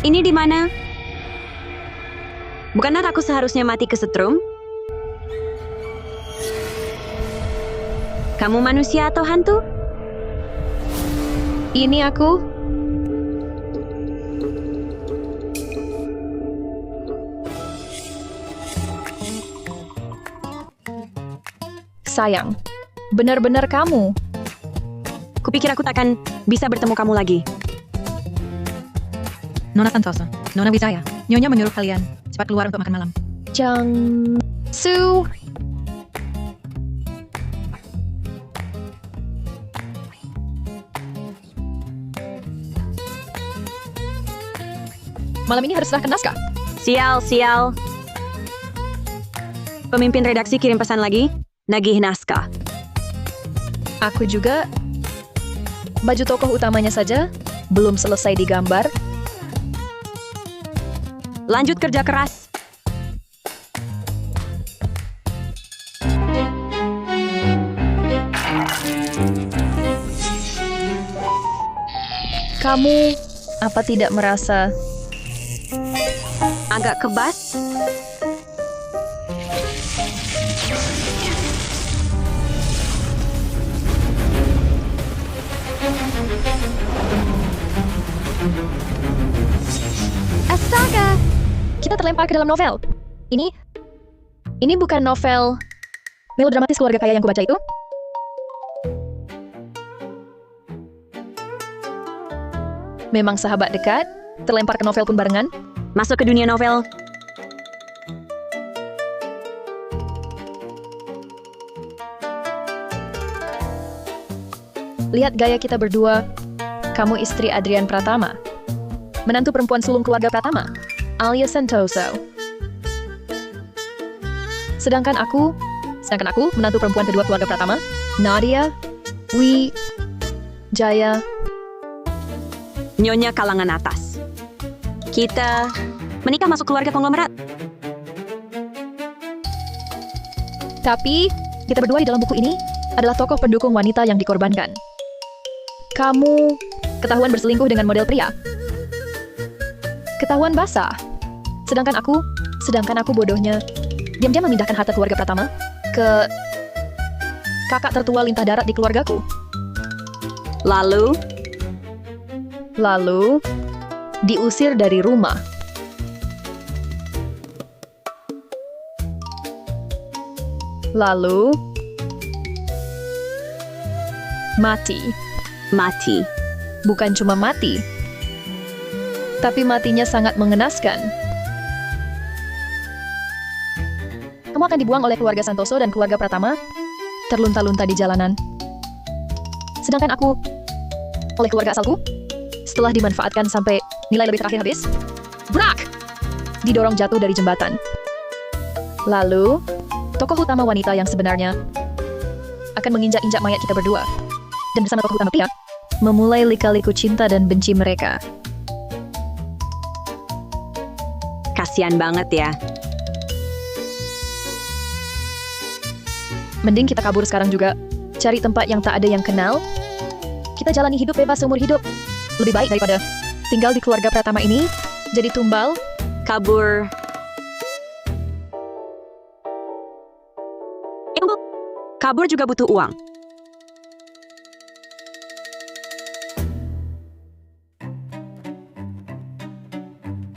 Ini di mana? Bukankah aku seharusnya mati kesetrum? Kamu manusia atau hantu? Ini aku. Sayang, benar-benar kamu. Kupikir aku takkan bisa bertemu kamu lagi. Nona Santoso, Nona Wijaya, Nyonya menyuruh kalian cepat keluar untuk makan malam. Jang Su. Malam ini harus serahkan naskah. Sial, sial. Pemimpin redaksi kirim pesan lagi. Nagih naskah. Aku juga. Baju tokoh utamanya saja belum selesai digambar. Lanjut kerja keras. Kamu apa tidak merasa Agak kebas. astaga? Kita terlempar ke dalam novel. Ini bukan novel melodramatis keluarga kaya yang kubaca itu? Memang sahabat dekat, terlempar ke novel pun barengan. Masuk ke dunia novel. Lihat gaya kita berdua. Kamu istri Adrian Pratama. Menantu perempuan sulung keluarga Pratama, Alia Santoso. Sedangkan aku menantu perempuan kedua keluarga Pratama, Nadia Wijaya. Nyonya kalangan atas. Kita menikah masuk keluarga konglomerat. Tapi, kita berdua di dalam buku ini adalah tokoh pendukung wanita yang dikorbankan. Kamu ketahuan berselingkuh dengan model pria. Ketahuan basah. Sedangkan aku bodohnya diam-diam memindahkan harta keluarga Pratama ke kakak tertua lintah darat di keluargaku. Lalu, diusir dari rumah. Lalu, mati. Bukan cuma mati, tapi matinya sangat mengenaskan. Kamu akan dibuang oleh keluarga Santoso dan keluarga Pratama, terlunta-lunta di jalanan. Sedangkan aku, oleh keluarga asalku, setelah dimanfaatkan sampai nilai lebih terakhir habis, brak! Didorong jatuh dari jembatan. Lalu, tokoh utama wanita yang sebenarnya akan menginjak-injak mayat kita berdua. Dan bersama tokoh utama pria, memulai lika-liku cinta dan benci mereka. kasihan banget ya. Mending kita kabur sekarang juga. Cari tempat yang tak ada yang kenal. Kita jalani hidup bebas seumur hidup. Lebih baik daripada tinggal di keluarga Pratama ini, jadi tumbal. Kabur. Tunggu. Kabur juga butuh uang.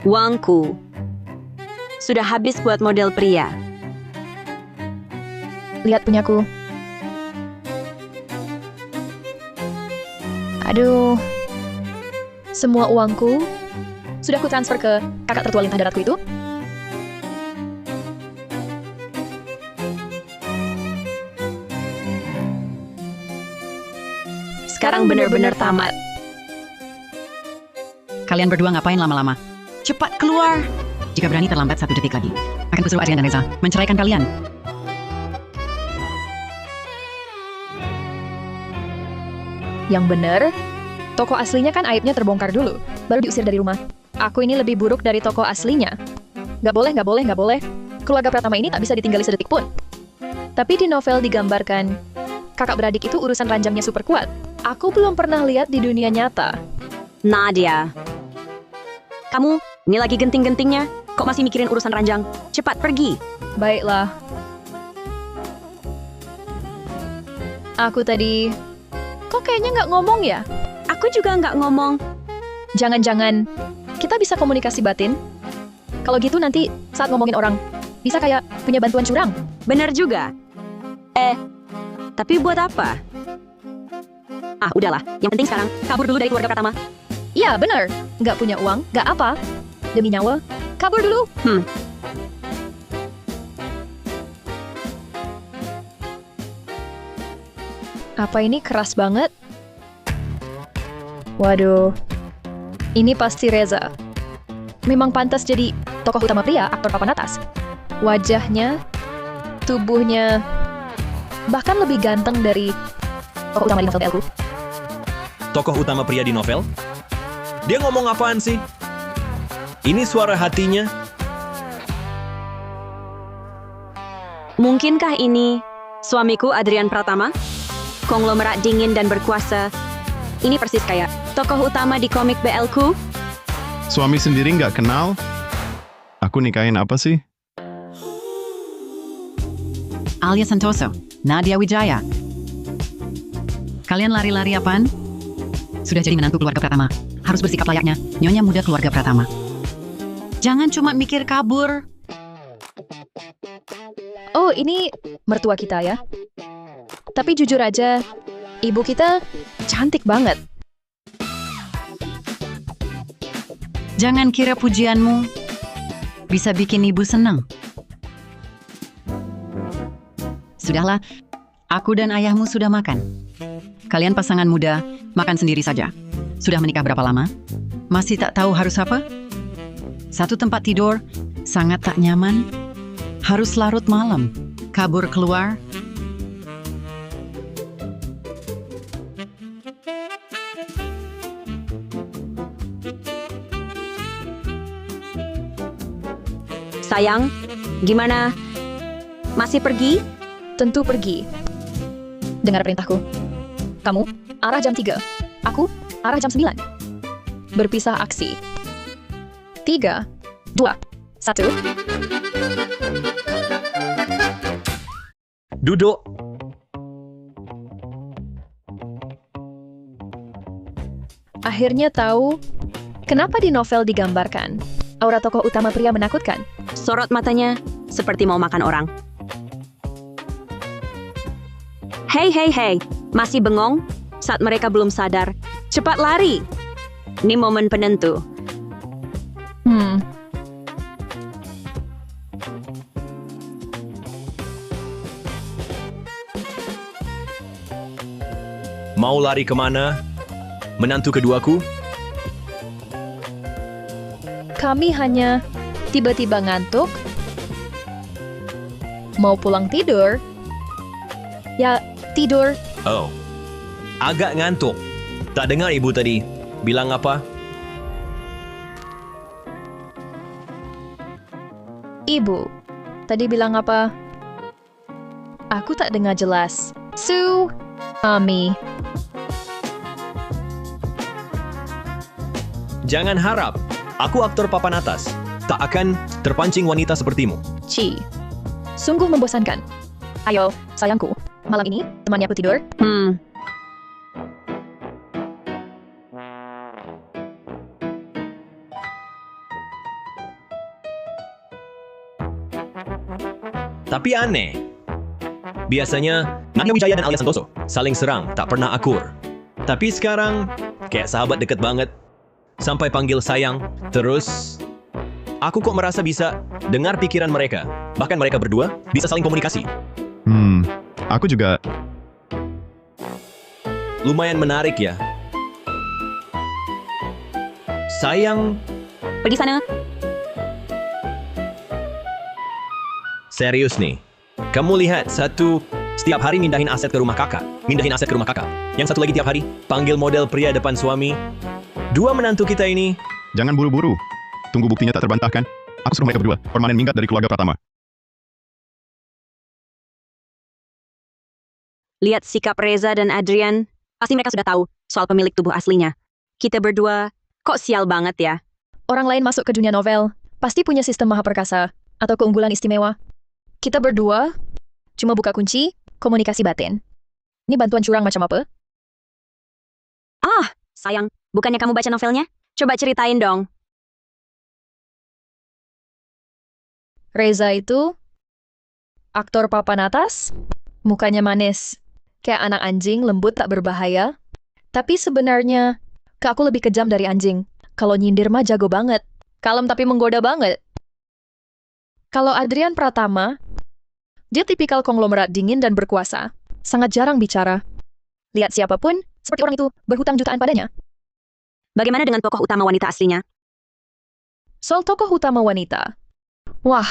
Uangku sudah habis buat model pria. Lihat punyaku. Aduh. Semua uangku sudah ku transfer ke kakak tertua lintah daratku itu. Sekarang benar-benar tamat. Kalian berdua ngapain lama-lama? Cepat keluar! Jika berani terlambat 1 detik lagi, akan kusuruh Adrian dan Reza menceraikan kalian. Yang benar, toko aslinya kan aibnya terbongkar dulu, baru diusir dari rumah. Aku ini lebih buruk dari toko aslinya. Gak boleh. Keluarga Pratama ini tak bisa ditinggali sedetik pun. Tapi di novel digambarkan, kakak beradik itu urusan ranjangnya super kuat. Aku belum pernah lihat di dunia nyata. Nadia, Kamu, ini lagi genting-gentingnya. Kok masih mikirin urusan ranjang? Cepat pergi. Baiklah. Aku tadi... Kok kayaknya nggak ngomong ya? Aku juga nggak ngomong. Jangan-jangan kita bisa komunikasi batin? Kalau gitu nanti saat ngomongin orang, bisa kayak punya bantuan curang. Bener juga. Tapi buat apa? Ah, udahlah. Yang penting sekarang, kabur dulu dari keluarga Pratama. Iya, bener. Nggak punya uang, nggak apa. Demi nyawa, kabur dulu. Apa ini keras banget? Waduh, ini pasti Reza. Memang pantas jadi tokoh utama pria, aktor papan atas. Wajahnya, tubuhnya, bahkan lebih ganteng dari tokoh utama di novel BL-ku. Tokoh utama pria di novel? Dia ngomong apaan sih? Ini suara hatinya? Mungkinkah ini suamiku Adrian Pratama? Konglomerat dingin dan berkuasa. Ini persis kayak tokoh utama di komik BL-ku. Suami sendiri nggak kenal? Aku nikahin apa sih? Alia Santoso, Nadia Wijaya. Kalian lari-lari apaan? Sudah jadi menantu keluarga Pratama. Harus bersikap layaknya, nyonya muda keluarga Pratama. Jangan cuma mikir kabur. Oh, ini mertua kita ya. Tapi jujur aja, ibu kita cantik banget. Jangan kira pujianmu bisa bikin ibu senang. Sudahlah, aku dan ayahmu sudah makan. Kalian pasangan muda, makan sendiri saja. Sudah menikah berapa lama? Masih tak tahu harus apa? Satu tempat tidur, sangat tak nyaman. Harus larut malam, kabur keluar. Sayang, gimana? Masih pergi? Tentu pergi. Dengar perintahku. Kamu, arah jam 3. Aku, arah jam 9. Berpisah aksi. 3, 2, 1. Duduk. Akhirnya tahu kenapa di novel digambarkan aura tokoh utama pria menakutkan. Sorot matanya, seperti mau makan orang. Hei, masih bengong? Saat mereka belum sadar, cepat lari. Ini momen penentu. Mau lari kemana? Menantu keduaku? Kami hanya tiba-tiba ngantuk. Mau pulang tidur? Ya, tidur. Oh, agak ngantuk. Tak dengar ibu tadi bilang apa? Ibu, tadi bilang apa? Aku tak dengar jelas. Mami. Jangan harap. Aku aktor papan atas. Tak akan terpancing wanita sepertimu. Ci. Sungguh membosankan. Ayo, sayangku. Malam ini, temani aku tidur. Tapi aneh. Biasanya, Nadia Wijaya dan Alia Santoso saling serang, tak pernah akur. Tapi sekarang, kayak sahabat deket banget. Sampai panggil sayang, terus... Aku kok merasa bisa dengar pikiran mereka. Bahkan mereka berdua bisa saling komunikasi. Aku juga... Lumayan menarik ya. Sayang, Pergi sana. serius nih. Kamu lihat setiap hari mindahin aset ke rumah kakak. Yang satu lagi tiap hari panggil model pria depan suami. Dua menantu kita ini. Jangan buru-buru. Tunggu buktinya tak terbantahkan. Aku suruh mereka berdua, permanen minggat dari keluarga Pratama. Lihat sikap Reza dan Adrian. Pasti mereka sudah tahu soal pemilik tubuh aslinya. Kita berdua, kok sial banget ya. orang lain masuk ke dunia novel, pasti punya sistem maha perkasa atau keunggulan istimewa. Kita berdua cuma buka kunci komunikasi batin. Ini bantuan curang macam apa? Ah, sayang. Bukannya kamu baca novelnya? Coba ceritain dong. Reza itu aktor papan atas, mukanya manis, kayak anak anjing lembut tak berbahaya. Tapi sebenarnya, ke aku lebih kejam dari anjing. Kalau nyindir mah jago banget. Kalem tapi menggoda banget. Kalau Adrian Pratama, dia tipikal konglomerat dingin dan berkuasa. Sangat jarang bicara. Lihat siapapun, seperti orang itu berhutang jutaan padanya. Bagaimana dengan tokoh utama wanita aslinya? Soal tokoh utama wanita. Wah,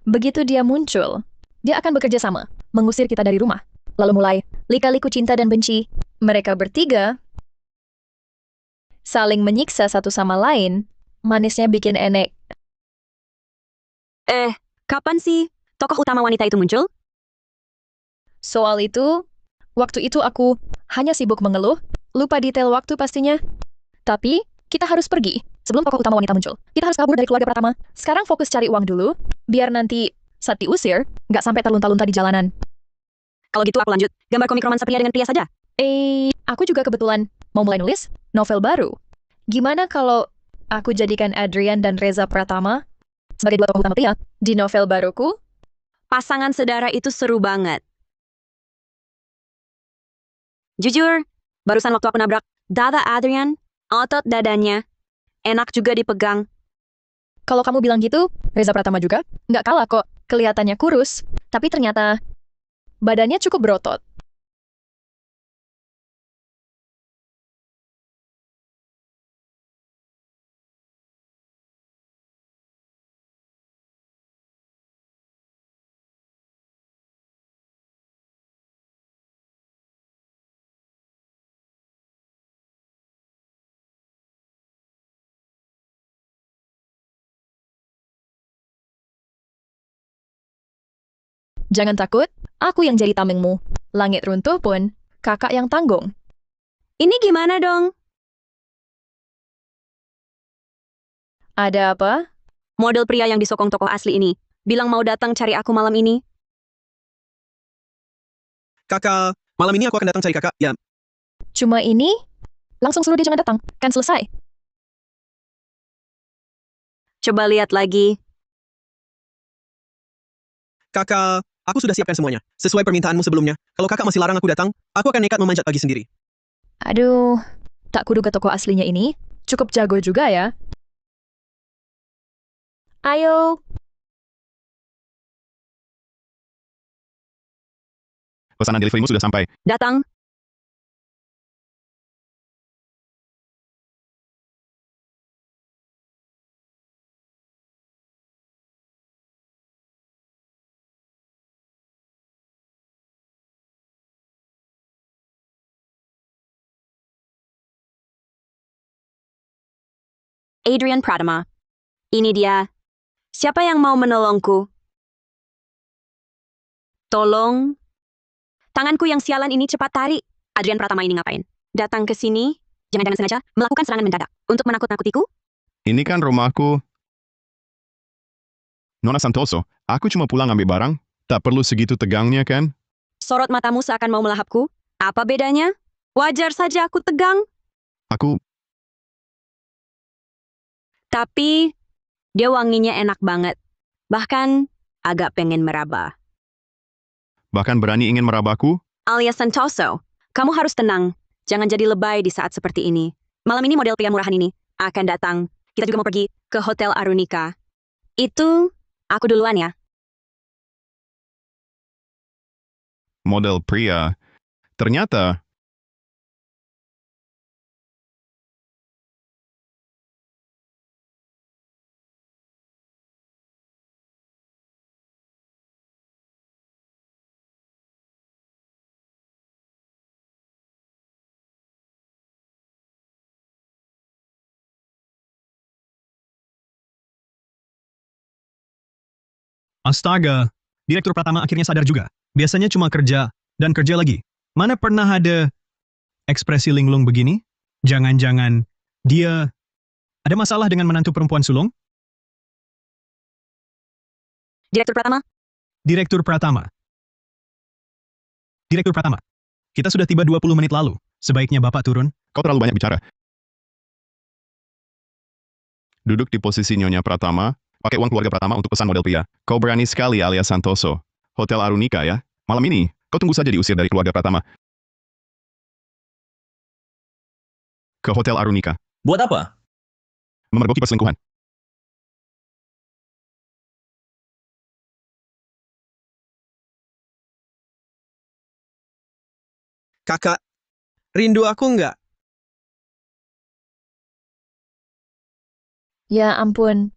begitu dia muncul, dia akan bekerja sama, mengusir kita dari rumah. Lalu mulai lika-liku cinta dan benci. Mereka bertiga saling menyiksa satu sama lain. Manisnya bikin enek. Kapan sih tokoh utama wanita itu muncul? Soal itu, waktu itu aku hanya sibuk mengeluh, lupa detail waktu pastinya. Tapi, kita harus pergi sebelum tokoh utama wanita muncul. Kita harus kabur dari keluarga Pratama. Sekarang fokus cari uang dulu, biar nanti saat diusir, nggak sampai terlunta-lunta di jalanan. Kalau gitu aku lanjut. Gambar komik romansa pria dengan pria saja. Aku juga kebetulan mau mulai nulis novel baru. Gimana kalau aku jadikan Adrian dan Reza Pratama sebagai dua tokoh utama pria di novel baruku? Pasangan sedara itu seru banget. Jujur, barusan waktu aku nabrak dada Adrian, otot dadanya enak juga dipegang. Kalau kamu bilang gitu, Reza Pratama juga nggak kalah kok. Kelihatannya kurus, tapi ternyata badannya cukup berotot. Jangan takut, aku yang jadi tamengmu. Langit runtuh pun, kakak yang tanggung. Ini gimana dong? Ada apa? Model pria yang disokong tokoh asli ini bilang mau datang cari aku malam ini. Kakak, malam ini aku akan datang cari kakak. Ya, Cuma ini? Langsung suruh dia jangan datang. Kan selesai. Coba lihat lagi. kakak, aku sudah siapkan semuanya. Sesuai permintaanmu sebelumnya. Kalau kakak masih larang aku datang, aku akan nekat memanjat pagi sendiri. Aduh, tak kuduga tokoh aslinya ini cukup jago juga ya. Ayo, Pesanan deliverymu sudah sampai. Datang. Adrian Pratama. Ini dia. Siapa yang mau menolongku? Tolong. Tanganku yang sialan ini cepat tarik. Adrian Pratama ini ngapain? Datang ke sini, jangan-jangan sengaja melakukan serangan mendadak untuk menakut-nakutiku? Ini kan rumahku. Nona Santoso, aku cuma pulang ambil barang. Tak perlu segitu tegangnya kan? Sorot matamu seakan mau melahapku. Apa bedanya? Wajar saja aku tegang. Aku, Tapi, dia wanginya enak banget. Bahkan, agak pengen meraba. bahkan berani ingin merabaku. Alias Santoso, kamu harus tenang. Jangan jadi lebay di saat seperti ini. Malam ini model pria murahan ini akan datang. Kita juga mau pergi ke Hotel Arunika. Itu, aku duluan ya. Model pria. Ternyata, Astaga, Direktur Pratama akhirnya sadar juga. Biasanya cuma kerja dan kerja lagi. Mana pernah ada ekspresi linglung begini? Jangan-jangan dia Ada masalah dengan menantu perempuan sulung? Direktur Pratama, Direktur Pratama. Direktur Pratama. Kita sudah tiba 20 menit lalu. Sebaiknya Bapak turun. Kau terlalu banyak bicara. Duduk di posisi Nyonya Pratama, pakai uang keluarga Pratama untuk pesan model pria. Kau berani sekali alias Santoso. Hotel Arunika ya. Malam ini, kau tunggu saja diusir dari keluarga Pratama. Ke Hotel Arunika. Buat apa? Memergoki perselingkuhan. Kakak, rindu aku nggak? Ya ampun.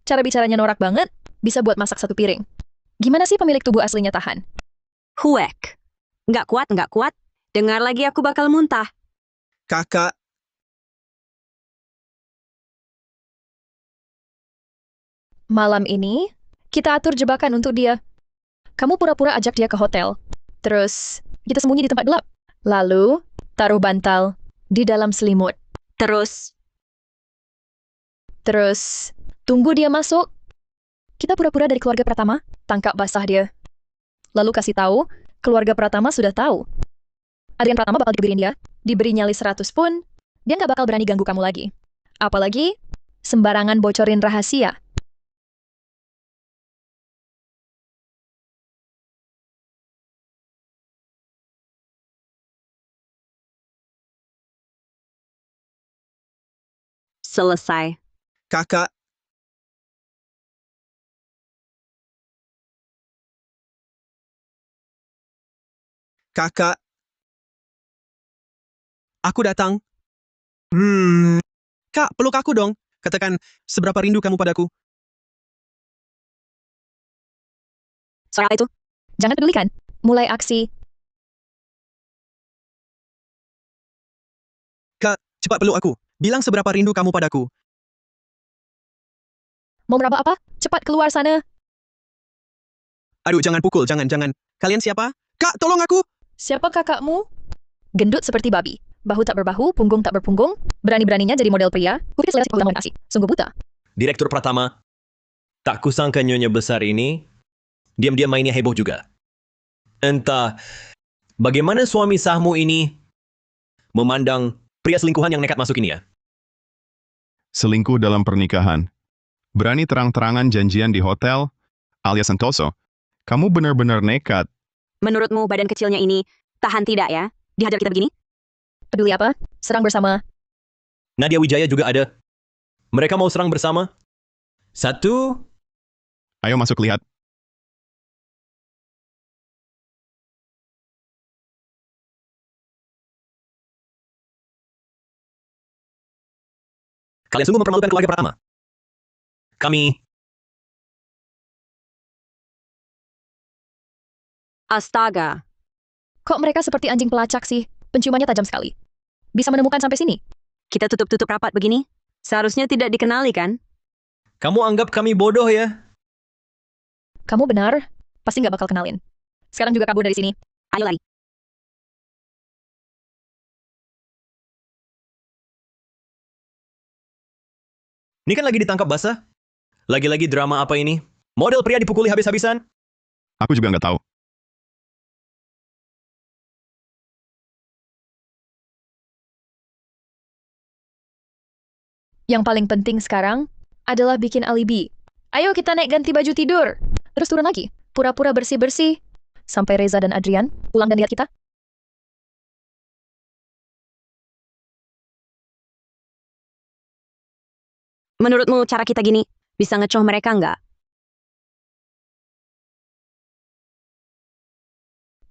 Cara bicaranya norak banget, bisa buat masak satu piring. Gimana sih pemilik tubuh aslinya tahan? huek. Nggak kuat. Dengar lagi aku bakal muntah. Kakak, Malam ini, kita atur jebakan untuk dia. Kamu pura-pura ajak dia ke hotel. Terus, kita sembunyi di tempat gelap. Lalu, taruh bantal di dalam selimut. Terus, Terus, tunggu dia masuk. Kita pura-pura dari keluarga Pratama, tangkap basah dia. Lalu kasih tahu, keluarga Pratama sudah tahu. Adrian Pratama bakal digebukin dia, diberi nyali 100 pun, dia nggak bakal berani ganggu kamu lagi. Apalagi, sembarangan bocorin rahasia. selesai. kakak, kakak. Aku datang. Kak, peluk aku dong. Katakan, seberapa rindu kamu padaku. Soal itu, Jangan pedulikan. Mulai aksi. Kak, cepat peluk aku. Bilang seberapa rindu kamu padaku. Mau meraba apa? Cepat keluar sana. Aduh, jangan pukul, jangan. Kalian siapa? Kak, tolong aku. Siapa kakakmu? Gendut seperti babi. Bahu tak berbahu, punggung tak berpunggung. Berani-beraninya jadi model pria. Kupikir selera si kasih. Sungguh buta. Direktur Pratama, tak kusangka nyonya besar ini diam-diam mainnya heboh juga. Entah bagaimana suami sahmu ini memandang pria selingkuhan yang nekat masuk ini ya. Selingkuh dalam pernikahan. Berani terang-terangan janjian di hotel, alias Santoso. Kamu benar-benar nekat. menurutmu badan kecilnya ini tahan tidak ya? Dihajar kita begini? Peduli apa? Serang bersama. Nadia Wijaya juga ada. Mereka mau serang bersama. Satu, Ayo masuk lihat. kalian sungguh mempermalukan keluarga Pratama. Kami, Astaga. Kok mereka seperti anjing pelacak sih? Penciumannya tajam sekali. Bisa menemukan sampai sini. Kita tutup-tutup rapat begini? Seharusnya tidak dikenali kan? kamu anggap kami bodoh ya? Kamu benar. Pasti nggak bakal kenalin. Sekarang juga kabur dari sini. Ayo lari. Ini kan lagi ditangkap basah. Lagi-lagi drama apa ini? Model pria dipukuli habis-habisan? Aku juga nggak tahu. Yang paling penting sekarang adalah bikin alibi. Ayo kita naik ganti baju tidur. Terus turun lagi. Pura-pura bersih-bersih. Sampai Reza dan Adrian pulang dan lihat kita. Menurutmu cara kita gini bisa ngecoh mereka nggak?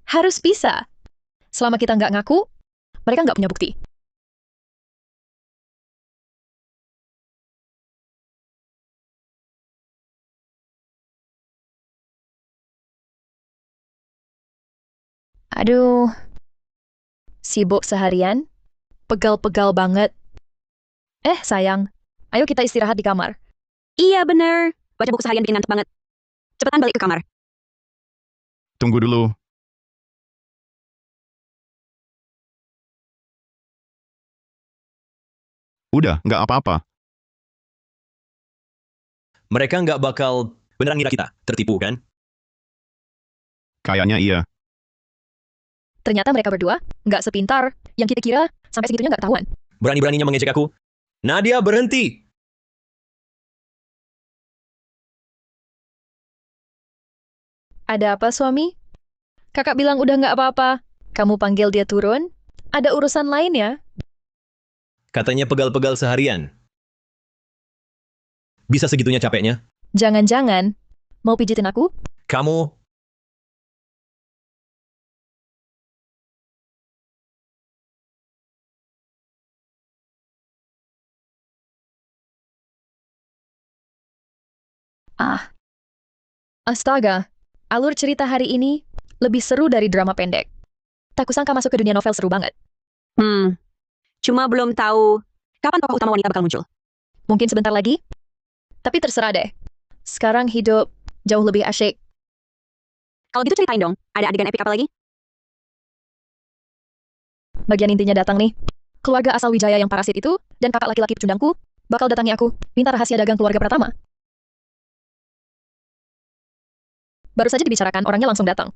Harus bisa. Selama kita nggak ngaku, mereka nggak punya bukti. Aduh, sibuk seharian, pegal-pegal banget. Sayang, ayo kita istirahat di kamar. Iya bener. Baca buku seharian bikin ngantuk banget. Cepetan balik ke kamar. Tunggu dulu. Udah, nggak apa-apa. Mereka nggak bakal beneran ngira kita tertipu, kan? Kayaknya iya. Ternyata mereka berdua nggak sepintar yang kita kira, sampai segitunya nggak ketahuan. Berani-beraninya mengejek aku. Nadia, berhenti! Ada apa, suami? Kakak bilang udah nggak apa-apa. Kamu panggil dia turun? Ada urusan lain ya? Katanya pegal-pegal seharian. Bisa segitunya capeknya? Jangan-jangan mau pijitin aku? Kamu... Ah, astaga. Alur cerita hari ini lebih seru dari drama pendek. Tak kusangka masuk ke dunia novel seru banget. Cuma belum tahu kapan tokoh utama wanita bakal muncul. Mungkin sebentar lagi? Tapi terserah deh. Sekarang hidup jauh lebih asyik. Kalau gitu ceritain dong, ada adegan epik apa lagi? Bagian intinya datang nih. Keluarga asal Wijaya yang parasit itu, dan kakak laki-laki pecundangku, bakal datangi aku, minta rahasia dagang keluarga Pratama. Baru saja dibicarakan, orangnya langsung datang.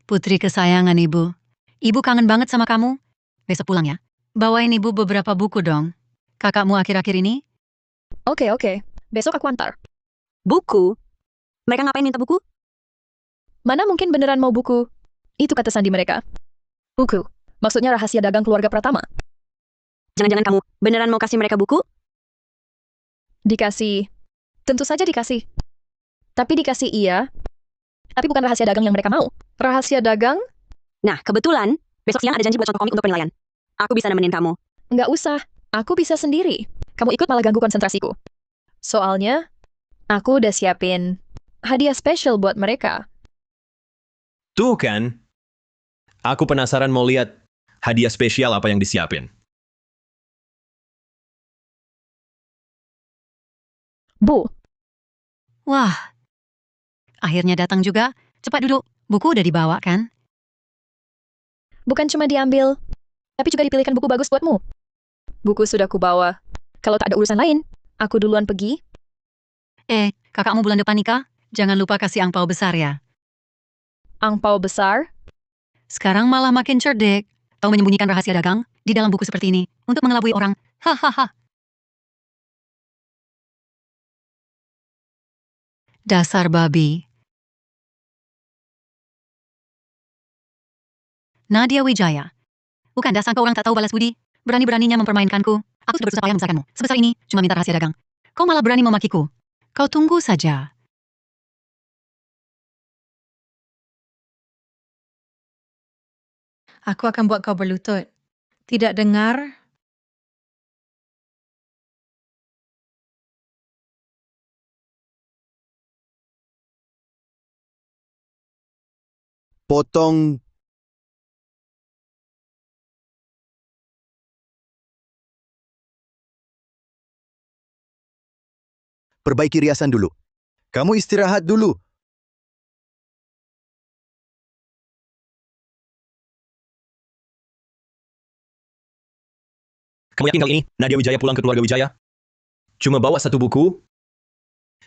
Putri kesayangan ibu. Ibu kangen banget sama kamu. Besok pulang ya. Bawain ibu beberapa buku dong. Kakakmu akhir-akhir ini? Oke. Besok aku antar. Buku? Mereka ngapain minta buku? Mana mungkin beneran mau buku? Itu kata sandi mereka. Buku. Maksudnya rahasia dagang keluarga Pratama. Jangan-jangan kamu beneran mau kasih mereka buku? Dikasih. Tentu saja dikasih. Tapi dikasih iya. Tapi bukan rahasia dagang yang mereka mau. Rahasia dagang? Nah, kebetulan, besok siang ada janji buat contoh komik untuk penilaian. Aku bisa nemenin kamu. Nggak usah. Aku bisa sendiri. Kamu ikut malah ganggu konsentrasiku. Soalnya, aku udah siapin hadiah spesial buat mereka. Tuh kan? Aku penasaran mau lihat hadiah spesial apa yang disiapin. Bu, Wah, akhirnya datang juga. Cepat duduk. Buku udah dibawa kan? bukan cuma diambil, tapi juga dipilihkan buku bagus buatmu. Buku sudah kubawa. Kalau tak ada urusan lain, aku duluan pergi. Kakakmu bulan depan nikah? Jangan lupa kasih angpau besar ya. Angpau besar? Sekarang malah makin cerdik. Tahu menyembunyikan rahasia dagang di dalam buku seperti ini untuk mengelabui orang. Hahaha. Dasar babi. Nadia Wijaya. Bukan dasar kau orang tak tahu balas budi. Berani-beraninya mempermainkanku. Aku sudah berusaha payah membesarkanmu. Sebesar ini, cuma minta rahasia dagang. Kau malah berani memakiku. Kau tunggu saja. Aku akan buat kau berlutut. Tidak dengar? Potong perbaiki riasan dulu. Kamu istirahat dulu. Kamu yakin kali ini Nadia Wijaya pulang ke keluarga Wijaya? Cuma bawa satu buku?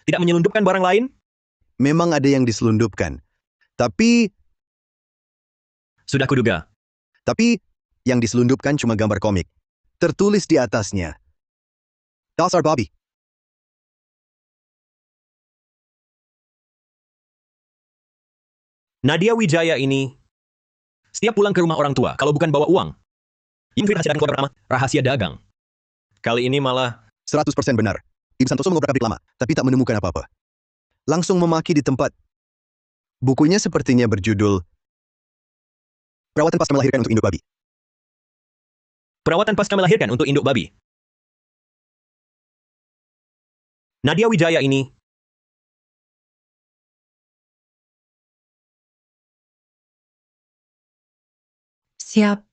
Tidak menyelundupkan barang lain? Memang ada yang diselundupkan. Tapi Sudah kuduga. yang diselundupkan cuma gambar komik. Tertulis di atasnya. Dasar Bobby. Nadia Wijaya ini setiap pulang ke rumah orang tua, kalau bukan bawa uang. Ini rahasia dagang keluarga pertama, rahasia dagang. Kali ini malah 100% benar. Ibu Santoso mengobrak-abrik lama, tapi tak menemukan apa-apa. Langsung memaki di tempat. Bukunya sepertinya berjudul Perawatan Pasca Melahirkan untuk Induk Babi. perawatan pasca melahirkan untuk induk babi. Nadia Wijaya ini Siap.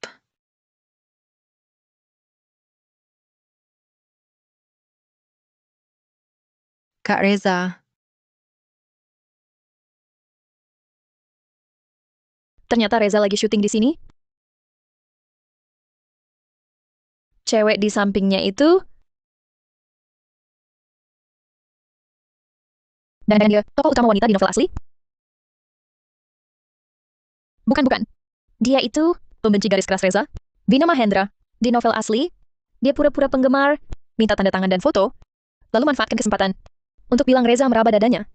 Kak Reza, Ternyata Reza lagi syuting di sini. Cewek di sampingnya itu Dan dia tokoh utama wanita di novel asli? Bukan. Dia itu pembenci garis keras Reza. Vina Mahendra. Di novel asli, dia pura-pura penggemar, minta tanda tangan dan foto, lalu manfaatkan kesempatan untuk bilang Reza meraba dadanya.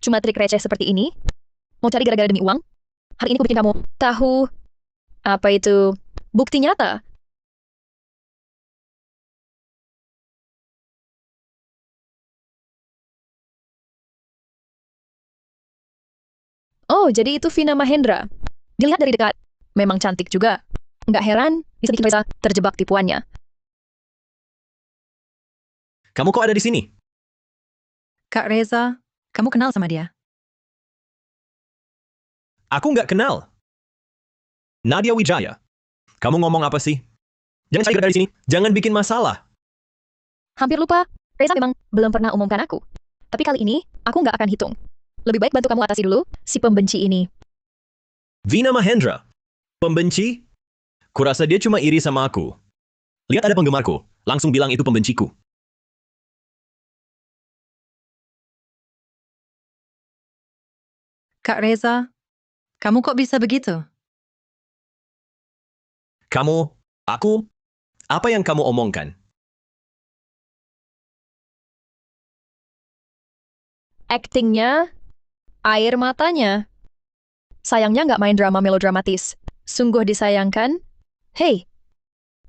Cuma trik receh seperti ini? Mau cari gara-gara demi uang? Hari ini aku bikin kamu tahu apa itu bukti nyata. Oh, jadi itu Vina Mahendra. Dilihat dari dekat, memang cantik juga. Nggak heran, bisa bikin Reza terjebak tipuannya. Kamu kok ada di sini? Kak Reza, kamu kenal sama dia? Aku nggak kenal. Nadia Wijaya. Kamu ngomong apa sih? Jangan cari gara-gara di sini. Jangan bikin masalah. Hampir lupa, Reza memang belum pernah umumkan aku. Tapi kali ini, aku nggak akan hitung. Lebih baik bantu kamu atasi dulu si pembenci ini. Vina Mahendra. Pembenci? Kurasa dia cuma iri sama aku. Lihat ada penggemarku. Langsung bilang itu pembenciku. Kak Reza, kamu kok bisa begitu? Kamu, aku, apa yang kamu omongkan? Aktingnya, air matanya. Sayangnya nggak main drama melodramatis. Sungguh disayangkan. Hei,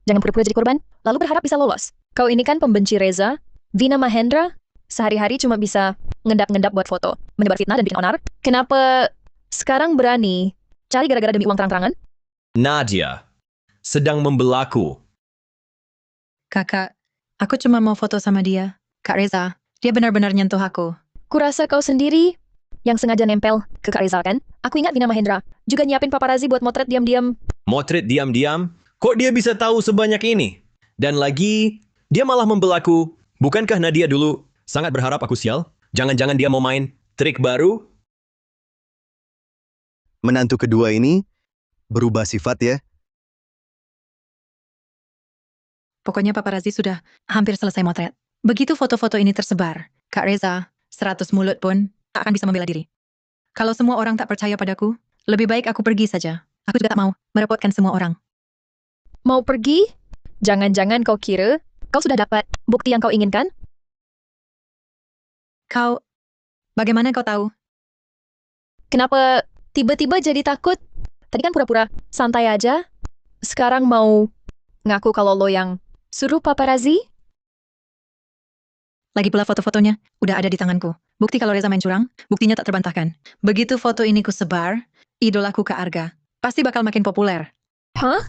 jangan pura-pura jadi korban, lalu berharap bisa lolos. Kau ini kan pembenci Reza, Vina Mahendra, sehari-hari cuma bisa ngendap-ngendap buat foto, menyebar fitnah dan bikin onar. Kenapa sekarang berani cari gara-gara demi uang terang-terangan? Nadia sedang membelaku. Kakak, aku cuma mau foto sama dia. Kak Reza, dia benar-benar nyentuh aku. Kurasa kau sendiri yang sengaja nempel ke Kak Rizal kan? Aku ingat Vina Mahendra juga nyiapin paparazi buat motret diam-diam. Motret diam-diam? Kok dia bisa tahu sebanyak ini? Dan lagi, dia malah membelaku. Bukankah Nadia dulu sangat berharap aku sial? Jangan-jangan dia mau main trik baru? Menantu kedua ini berubah sifat ya. Pokoknya paparazi sudah hampir selesai motret. Begitu foto-foto ini tersebar, Kak Reza, 100 mulut pun tak akan bisa membela diri. Kalau semua orang tak percaya padaku, lebih baik aku pergi saja. Aku juga tak mau merepotkan semua orang. Mau pergi? Jangan-jangan kau kira kau sudah dapat bukti yang kau inginkan? Kau, bagaimana kau tahu? Kenapa tiba-tiba jadi takut? Tadi kan pura-pura santai aja. Sekarang mau ngaku kalau lo yang suruh paparazi? Lagi pula foto-fotonya udah ada di tanganku. Bukti kalau Reza main curang, buktinya tak terbantahkan. Begitu foto ini ku sebar, idolaku Kak Arga pasti bakal makin populer. Hah?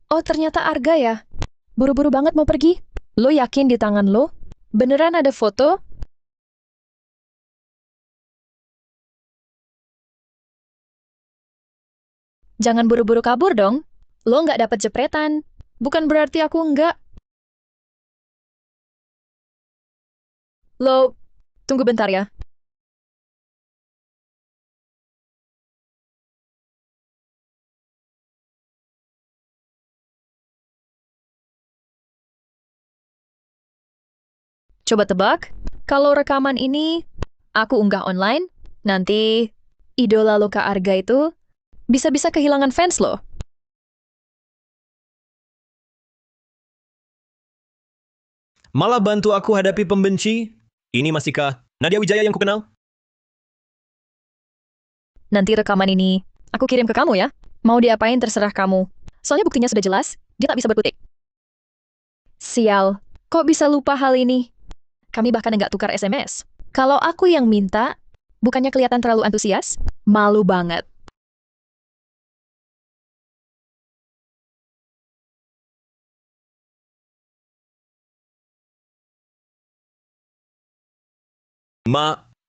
Oh, ternyata Arga ya? Buru-buru banget mau pergi. Lo yakin di tangan lo beneran ada foto? Jangan buru-buru kabur dong. Lo nggak dapat jepretan. Bukan berarti aku nggak. Lo, tunggu bentar ya. Coba tebak, kalau rekaman ini aku unggah online, nanti idola lo Kak Arga itu bisa-bisa kehilangan fans lo. Malah bantu aku hadapi pembenci? Ini masihkah Nadia Wijaya yang kukenal? Nanti rekaman ini aku kirim ke kamu ya. Mau diapain terserah kamu. Soalnya buktinya sudah jelas, dia tak bisa berkutik. Sial, kok bisa lupa hal ini? Kami bahkan nggak tukar SMS. Kalau aku yang minta, bukannya kelihatan terlalu antusias? Malu banget.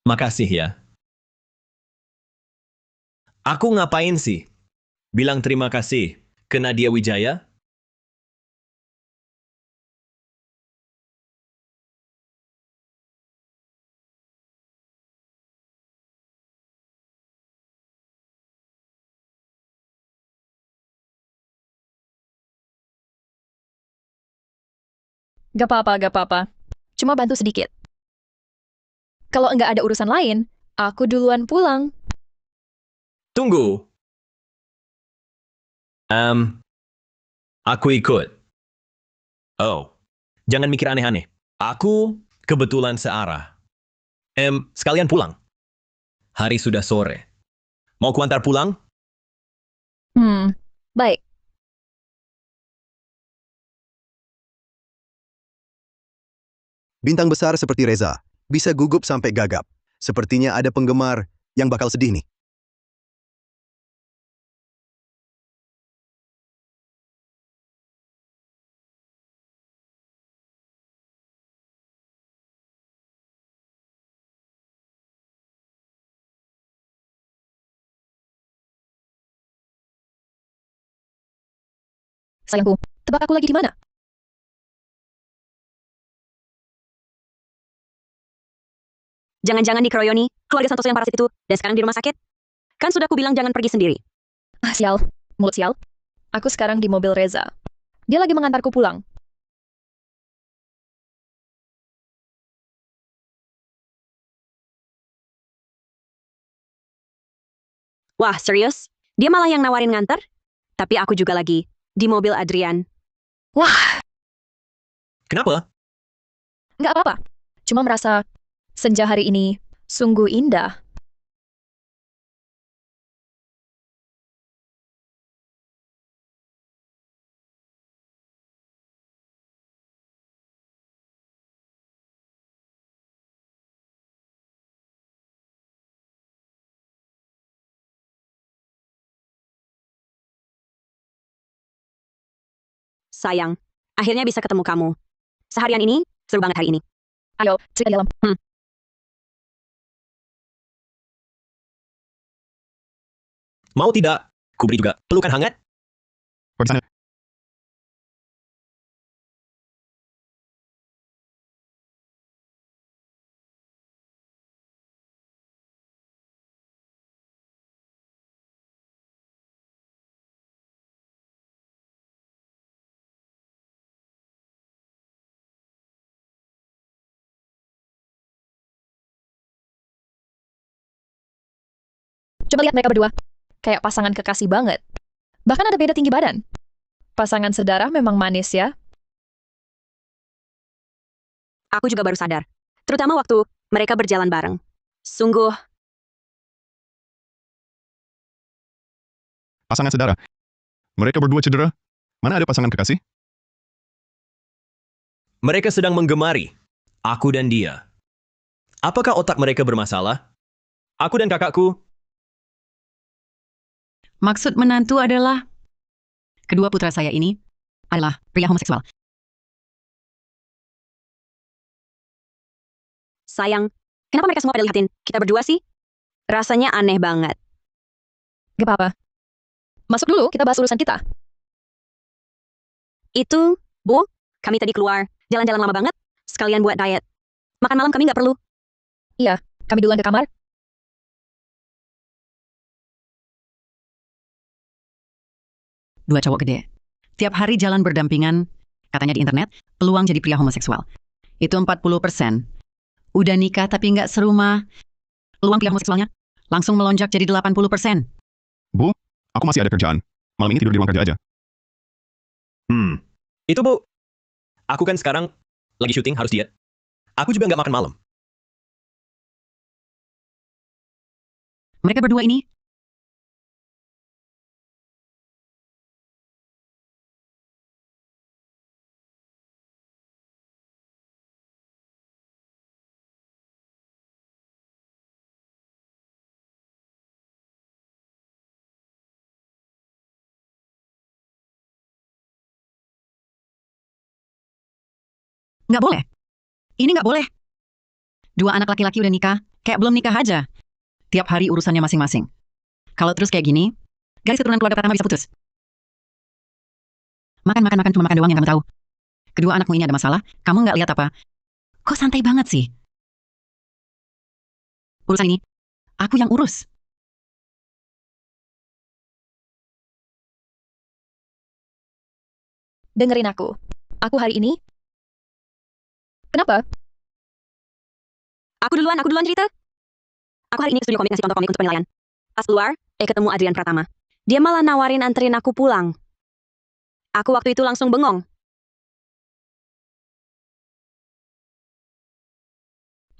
Makasih ya. Aku ngapain sih? Bilang terima kasih ke Nadia Wijaya? Gak apa-apa, gak apa-apa. Cuma bantu sedikit. Kalau nggak ada urusan lain, aku duluan pulang. Tunggu. Aku ikut. Oh, jangan mikir aneh-aneh. Aku kebetulan searah. Sekalian pulang. Hari sudah sore. Mau kuantar pulang? Baik. Bintang besar seperti Reza bisa gugup sampai gagap. Sepertinya ada penggemar yang bakal sedih nih. Sayangku, tebak aku lagi di mana? Jangan-jangan dikeroyoni keluarga Santoso yang parasit itu, dan sekarang di rumah sakit? Kan sudah aku bilang jangan pergi sendiri. Ah, sial. Mulut sial. Aku sekarang di mobil Reza. Dia lagi mengantarku pulang. Wah, serius? Dia malah yang nawarin nganter? Tapi aku juga lagi di mobil Adrian. Kenapa? Nggak apa-apa. Cuma merasa senja hari ini sungguh indah. Sayang, akhirnya bisa ketemu kamu. Seharian ini, seru banget hari ini. Ayo, cerita di dalam. Mau tidak? Ku beri juga pelukan hangat? Pergi sana. Coba lihat mereka berdua. Kayak pasangan kekasih banget. Bahkan ada beda tinggi badan. Pasangan sedarah memang manis ya. Aku juga baru sadar. Terutama waktu mereka berjalan bareng. Sungguh, Pasangan saudara. Mereka berdua cedera. Mana ada pasangan kekasih? Mereka sedang menggemari. Aku dan dia. Apakah otak mereka bermasalah? Aku dan kakakku. Maksud menantu adalah kedua putra saya ini adalah pria homoseksual. sayang. Kenapa mereka semua pada liatin kita berdua sih? Rasanya aneh banget. Gak apa-apa. Masuk dulu, kita bahas urusan kita. Itu, Bu, kami tadi keluar. Jalan-jalan lama banget. Sekalian buat diet. Makan malam kami nggak perlu. Iya, kami duluan ke kamar. Dua cowok gede. Tiap hari jalan berdampingan, katanya di internet, peluang jadi pria homoseksual. Itu 40%. Udah nikah tapi nggak serumah, peluang pria homoseksualnya langsung melonjak jadi 80%. Bu, aku masih ada kerjaan. Malam ini tidur di ruang kerja aja. Itu Bu. Aku kan sekarang lagi syuting harus diet. Aku juga nggak makan malam. Mereka berdua ini nggak boleh. Ini nggak boleh. Dua anak laki-laki udah nikah, kayak belum nikah aja. Tiap hari urusannya masing-masing. Kalau terus kayak gini, garis keturunan keluarga pertama bisa putus. Makan, cuma makan doang yang kamu tahu. Kedua anakmu ini ada masalah, kamu nggak lihat apa? Kok santai banget sih? Urusan ini, aku yang urus. Dengerin aku. Aku hari ini Kenapa? Aku duluan cerita. Aku hari ini ke studio komik ngasih contoh komik untuk penilaian. Pas keluar, ketemu Adrian Pratama. Dia malah nawarin anterin aku pulang. Aku waktu itu langsung bengong.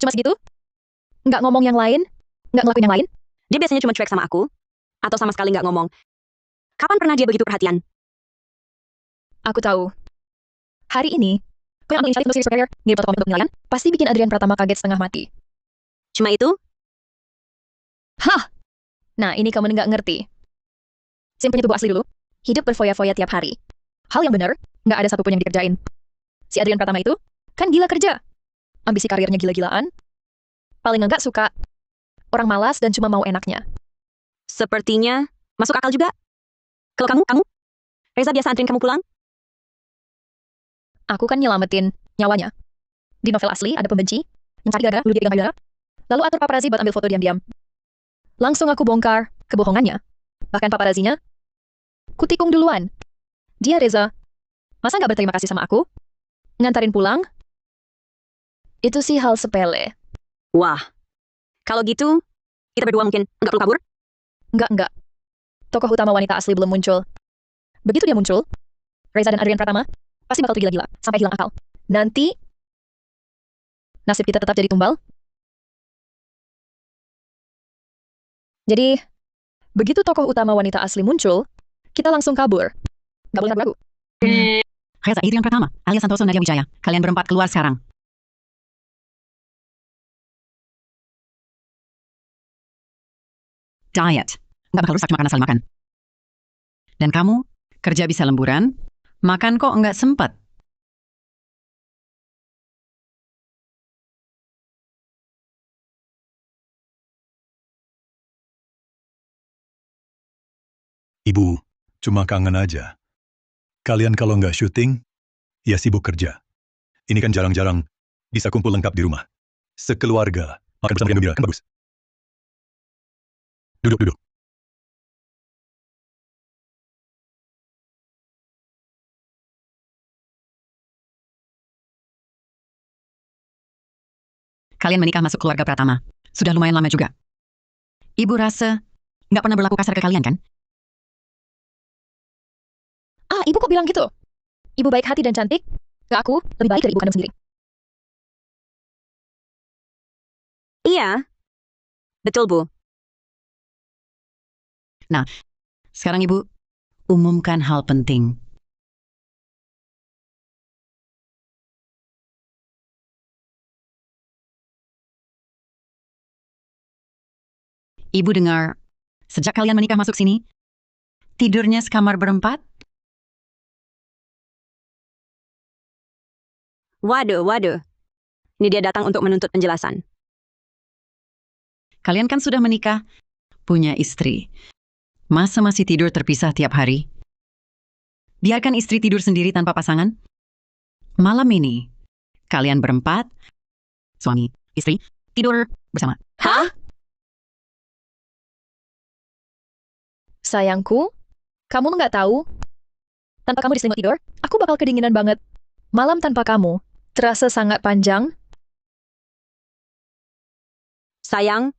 Cuma segitu? Nggak ngomong yang lain? Nggak ngelakuin yang lain? Dia biasanya cuma cuek sama aku, atau sama sekali nggak ngomong. Kapan pernah dia begitu perhatian? Aku tahu. Hari ini, kau yang ambil inisiatif untuk series superior, ngirim foto komik untuk penilaian, pasti bikin Adrian Pratama kaget setengah mati. Cuma itu? Hah! Nah, ini kamu nggak ngerti. Simpennya tubuh asli dulu. Hidup berfoya-foya tiap hari. Hal yang benar, nggak ada satupun yang dikerjain. Si Adrian Pratama itu, kan gila kerja. Ambisi karirnya gila-gilaan. Paling enggak suka orang malas dan cuma mau enaknya. Sepertinya masuk akal juga. Kalau kamu, Reza biasa anterin kamu pulang? Aku kan nyelamatin nyawanya. Di novel asli ada pembenci, yang cari gara-gara, bunuh diri dengan payudara, lalu atur paparazi buat ambil foto diam-diam. Langsung aku bongkar kebohongannya. Bahkan paparazinya, kutikung duluan. Dia Reza, masa nggak berterima kasih sama aku? Ngantarin pulang? Itu sih hal sepele. Wah, kalau gitu, kita berdua mungkin nggak perlu kabur? Enggak. Tokoh utama wanita asli belum muncul. Begitu dia muncul, Reza dan Adrian Pratama pasti bakal tuh gila-gila, sampai hilang akal. Nanti, nasib kita tetap jadi tumbal. Jadi, begitu tokoh utama wanita asli muncul, kita langsung kabur. Nggak boleh ragu. Reza, Adrian Pratama, alias Santoso, Nadia Wijaya. Kalian berempat keluar sekarang. Diet. Nggak bakal rusak cuma karena saling makan. Dan kamu, kerja bisa lemburan, makan kok nggak sempat. Ibu, cuma kangen aja. Kalian kalau nggak syuting, ya sibuk kerja. Ini kan jarang-jarang bisa kumpul lengkap di rumah. Sekeluarga, makan bersama yang gembira, kan bagus. Duduk. Kalian menikah masuk keluarga Pratama. Sudah lumayan lama juga. Ibu rasa nggak pernah berlaku kasar ke kalian, kan? Ah, ibu kok bilang gitu? Ibu baik hati dan cantik. Gak aku, lebih baik dari ibu kandung sendiri. Iya. Betul, Bu. Nah, sekarang Ibu umumkan hal penting. Ibu dengar, sejak kalian menikah masuk sini, tidurnya sekamar berempat? Waduh. Ini dia datang untuk menuntut penjelasan. Kalian kan sudah menikah, punya istri. Masa masih tidur terpisah tiap hari? Biarkan istri tidur sendiri tanpa pasangan. Malam ini, kalian berempat, suami, istri, tidur bersama. Hah? Sayangku, kamu nggak tahu? Tanpa kamu di selimut tidur, aku bakal kedinginan banget. Malam tanpa kamu, terasa sangat panjang. Sayang,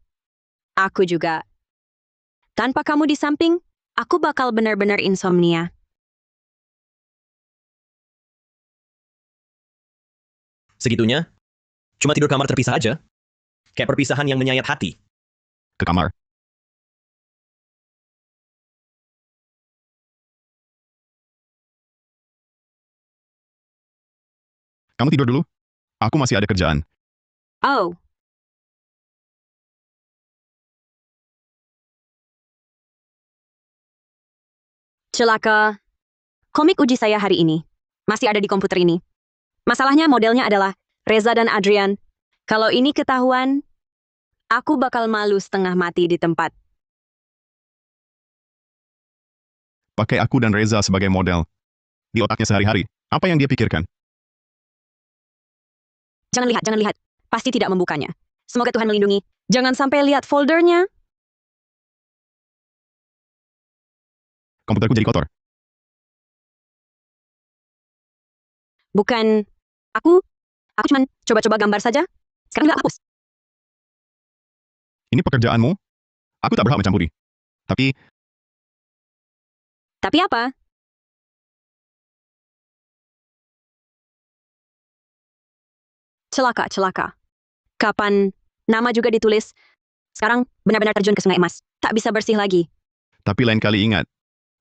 aku juga. Tanpa kamu di samping, aku bakal benar-benar insomnia. Segitunya? Cuma tidur kamar terpisah aja? Kayak perpisahan yang menyayat hati. Ke kamar. Kamu tidur dulu. Aku masih ada kerjaan. Oh. Celaka. Komik uji saya hari ini. Masih ada di komputer ini. Masalahnya modelnya adalah Reza dan Adrian. Kalau ini ketahuan, aku bakal malu setengah mati di tempat. Pakai aku dan Reza sebagai model. Di otaknya sehari-hari, apa yang dia pikirkan? Jangan lihat. Pasti tidak membukanya. Semoga Tuhan melindungi. Jangan sampai lihat foldernya. Komputerku jadi kotor. Bukan aku. Aku cuma coba-coba gambar saja. Sekarang juga hapus. Ini pekerjaanmu? Aku tak berhak mencampuri. Tapi, Tapi apa? Celaka. Kapan nama juga ditulis? Sekarang benar-benar terjun ke sungai emas. Tak bisa bersih lagi. tapi lain kali ingat.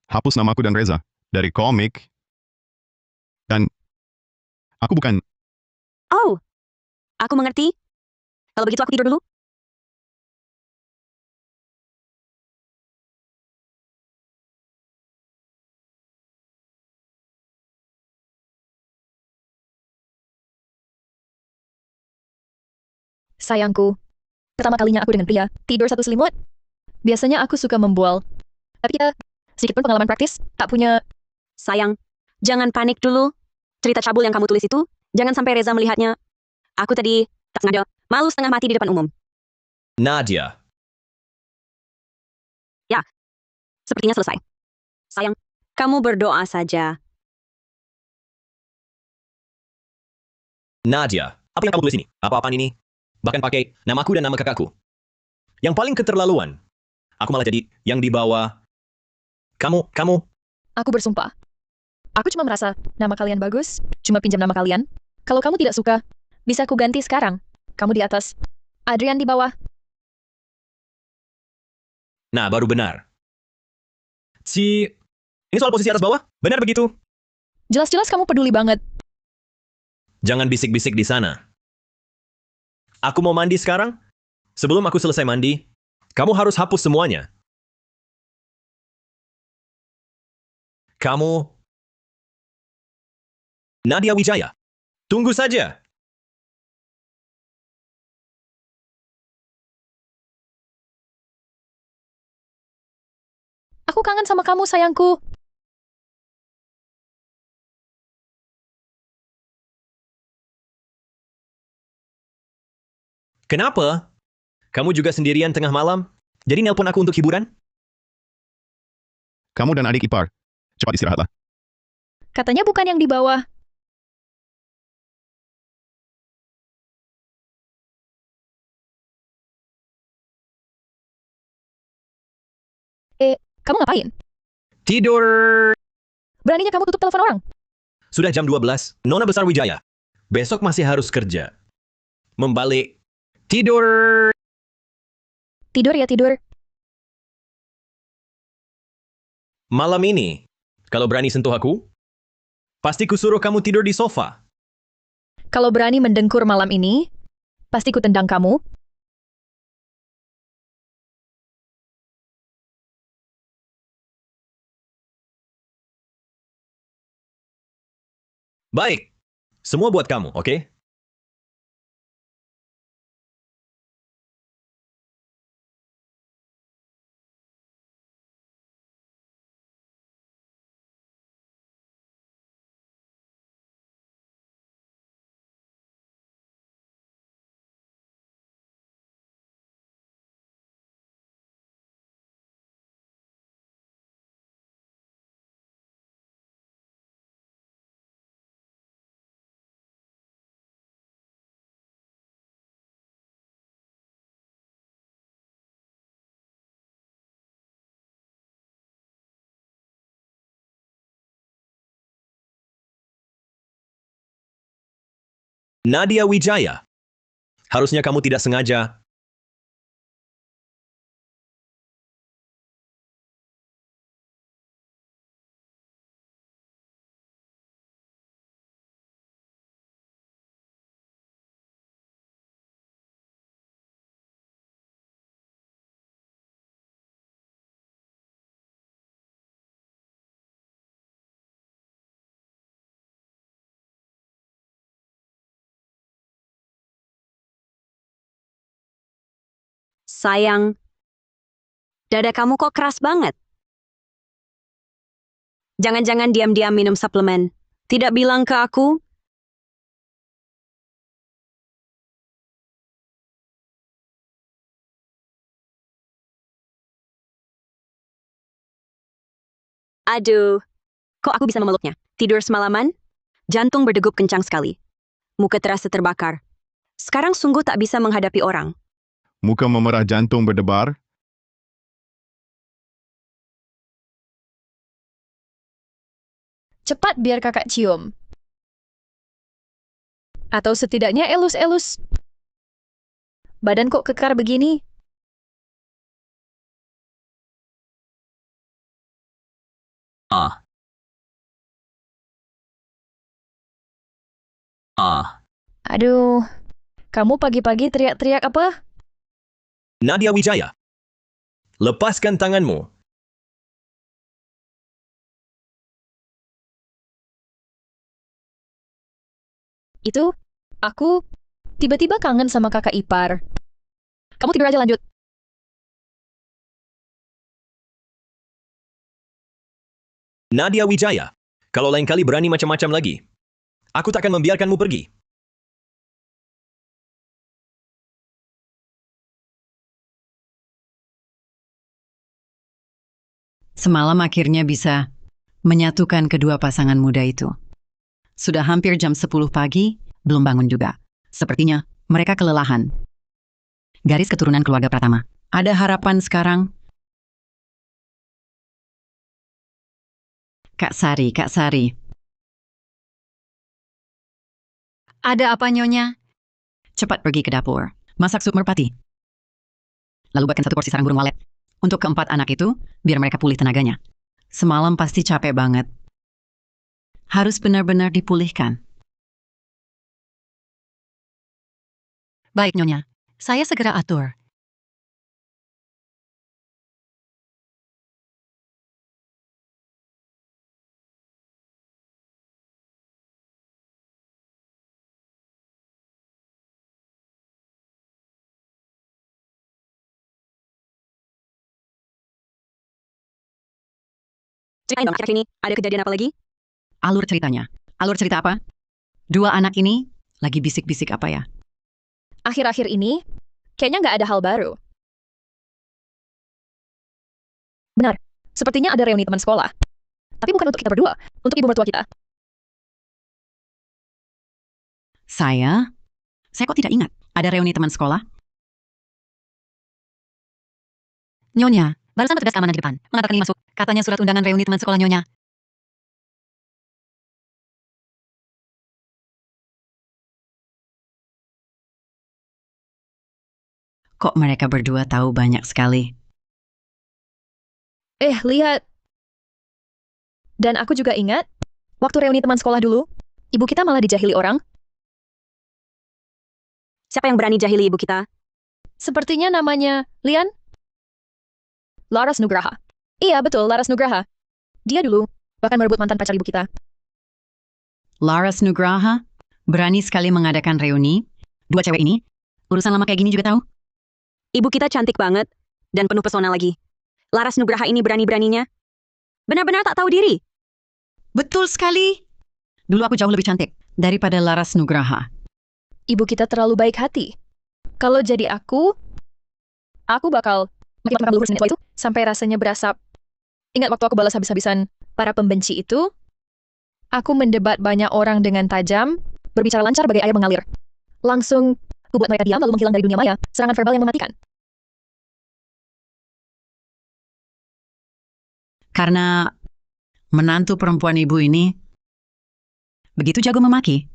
Hapus namaku dan Reza. Dari komik. Dan, aku bukan... Oh, aku mengerti. Kalau begitu aku tidur dulu. Sayangku, pertama kalinya aku dengan pria, tidur satu selimut. Biasanya aku suka membual. Tapi ya, sedikit pun pengalaman praktis, tak punya... Sayang, jangan panik dulu. Cerita cabul yang kamu tulis itu, jangan sampai Reza melihatnya. Aku tadi tak sengaja malu setengah mati di depan umum. Nadia, Sepertinya selesai. Sayang, kamu berdoa saja. Nadia, apa yang kamu tulis ini? Apa-apaan ini? Bahkan pakai namaku dan nama kakakku. Yang paling keterlaluan. Aku malah jadi yang di bawah. Kamu, Aku bersumpah. Aku cuma merasa nama kalian bagus, cuma pinjam nama kalian. Kalau kamu tidak suka, bisa ku ganti sekarang. Kamu di atas, Adrian di bawah. nah baru benar. Ini soal posisi atas bawah? Benar begitu? Jelas-jelas kamu peduli banget. Jangan bisik-bisik di sana. Aku mau mandi sekarang. Sebelum aku selesai mandi, kamu harus hapus semuanya. Kamu... Nadia Wijaya. Tunggu saja. Aku kangen sama kamu, sayangku. Kenapa? Kamu juga sendirian tengah malam? Jadi nelpon aku untuk hiburan? Kamu dan adik ipar. Cepat istirahatlah. Katanya bukan yang di bawah. Kamu ngapain? Tidur. Beraninya kamu tutup telepon orang? Sudah jam 12, Nona Besar Wijaya. Besok masih harus kerja. Membalik. Tidur. Tidur ya tidur. Malam ini, kalau berani sentuh aku, pasti kusuruh kamu tidur di sofa. Kalau berani mendengkur malam ini, pasti ku tendang kamu. Baik. Semua buat kamu, oke? Nadia Wijaya. Harusnya kamu tidak sengaja. Sayang, dada kamu kok keras banget. Jangan-jangan diam-diam minum suplemen. Tidak bilang ke aku? Aduh, kok aku bisa memeluknya? Tidur semalaman? Jantung berdegup kencang sekali. Muka terasa terbakar. Sekarang sungguh tak bisa menghadapi orang. Muka memerah, jantung berdebar. Cepat biar kakak cium. Atau setidaknya elus-elus. Badan kok kekar begini? Aduh, kamu pagi-pagi teriak-teriak apa? Nadia Wijaya, lepaskan tanganmu. Itu, aku tiba-tiba kangen sama kakak ipar. Kamu tidur aja lanjut. Nadia Wijaya, kalau lain kali berani macam-macam lagi, aku takkan membiarkanmu pergi. Semalam akhirnya bisa menyatukan kedua pasangan muda itu. Sudah hampir jam 10 pagi, belum bangun juga. Sepertinya mereka kelelahan. Garis keturunan keluarga Pratama. Ada harapan sekarang. Kak Sari. Ada apa, Nyonya? Cepat pergi ke dapur. Masak sup merpati. Lalu buatkan 1 porsi sarang burung walet. Untuk keempat anak itu, biar mereka pulih tenaganya. Semalam pasti capek banget. Harus benar-benar dipulihkan. Baik, Nyonya. Saya segera atur. Ceritain dong, akhir-akhir ini ada kejadian apa lagi? Alur ceritanya. Alur cerita apa? 2 anak ini lagi bisik-bisik apa ya? Akhir-akhir ini, kayaknya nggak ada hal baru. Benar, sepertinya ada reuni teman sekolah. Tapi bukan untuk kita berdua, untuk ibu mertua kita. Saya kok tidak ingat ada reuni teman sekolah? Nyonya, barusan petugas keamanan di depan mengatakan ini masuk. Katanya surat undangan reuni teman sekolah Nyonya. Kok mereka berdua tahu banyak sekali? Lihat. Dan aku juga ingat, waktu reuni teman sekolah dulu, ibu kita malah dijahili orang. Siapa yang berani jahili ibu kita? Sepertinya namanya Lian? Laras Nugraha. Iya, betul, Laras Nugraha. Dia dulu bahkan merebut mantan pacar ibu kita. Laras Nugraha berani sekali mengadakan reuni. 2 cewek ini, urusan lama kayak gini juga tahu? Ibu kita cantik banget dan penuh pesona lagi. Laras Nugraha ini berani-beraninya. Benar-benar tak tahu diri. Betul sekali. Dulu aku jauh lebih cantik daripada Laras Nugraha. Ibu kita terlalu baik hati. Kalau jadi aku bakal makin luhur seni tua itu sampai rasanya berasap. Ingat waktu aku balas habis-habisan para pembenci itu? Aku mendebat banyak orang dengan tajam, berbicara lancar bagai air mengalir. Langsung aku buat mereka diam lalu menghilang dari dunia maya, serangan verbal yang mematikan. Karena menantu perempuan ibu ini begitu jago memaki.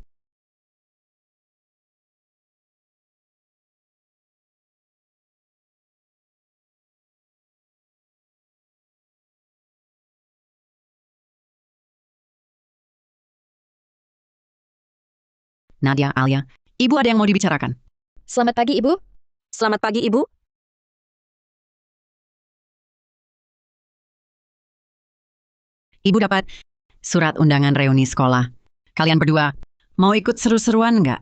Nadia, Alia, ibu ada yang mau dibicarakan. Selamat pagi, Ibu. Selamat pagi, Ibu. Ibu dapat surat undangan reuni sekolah. Kalian berdua mau ikut seru-seruan nggak?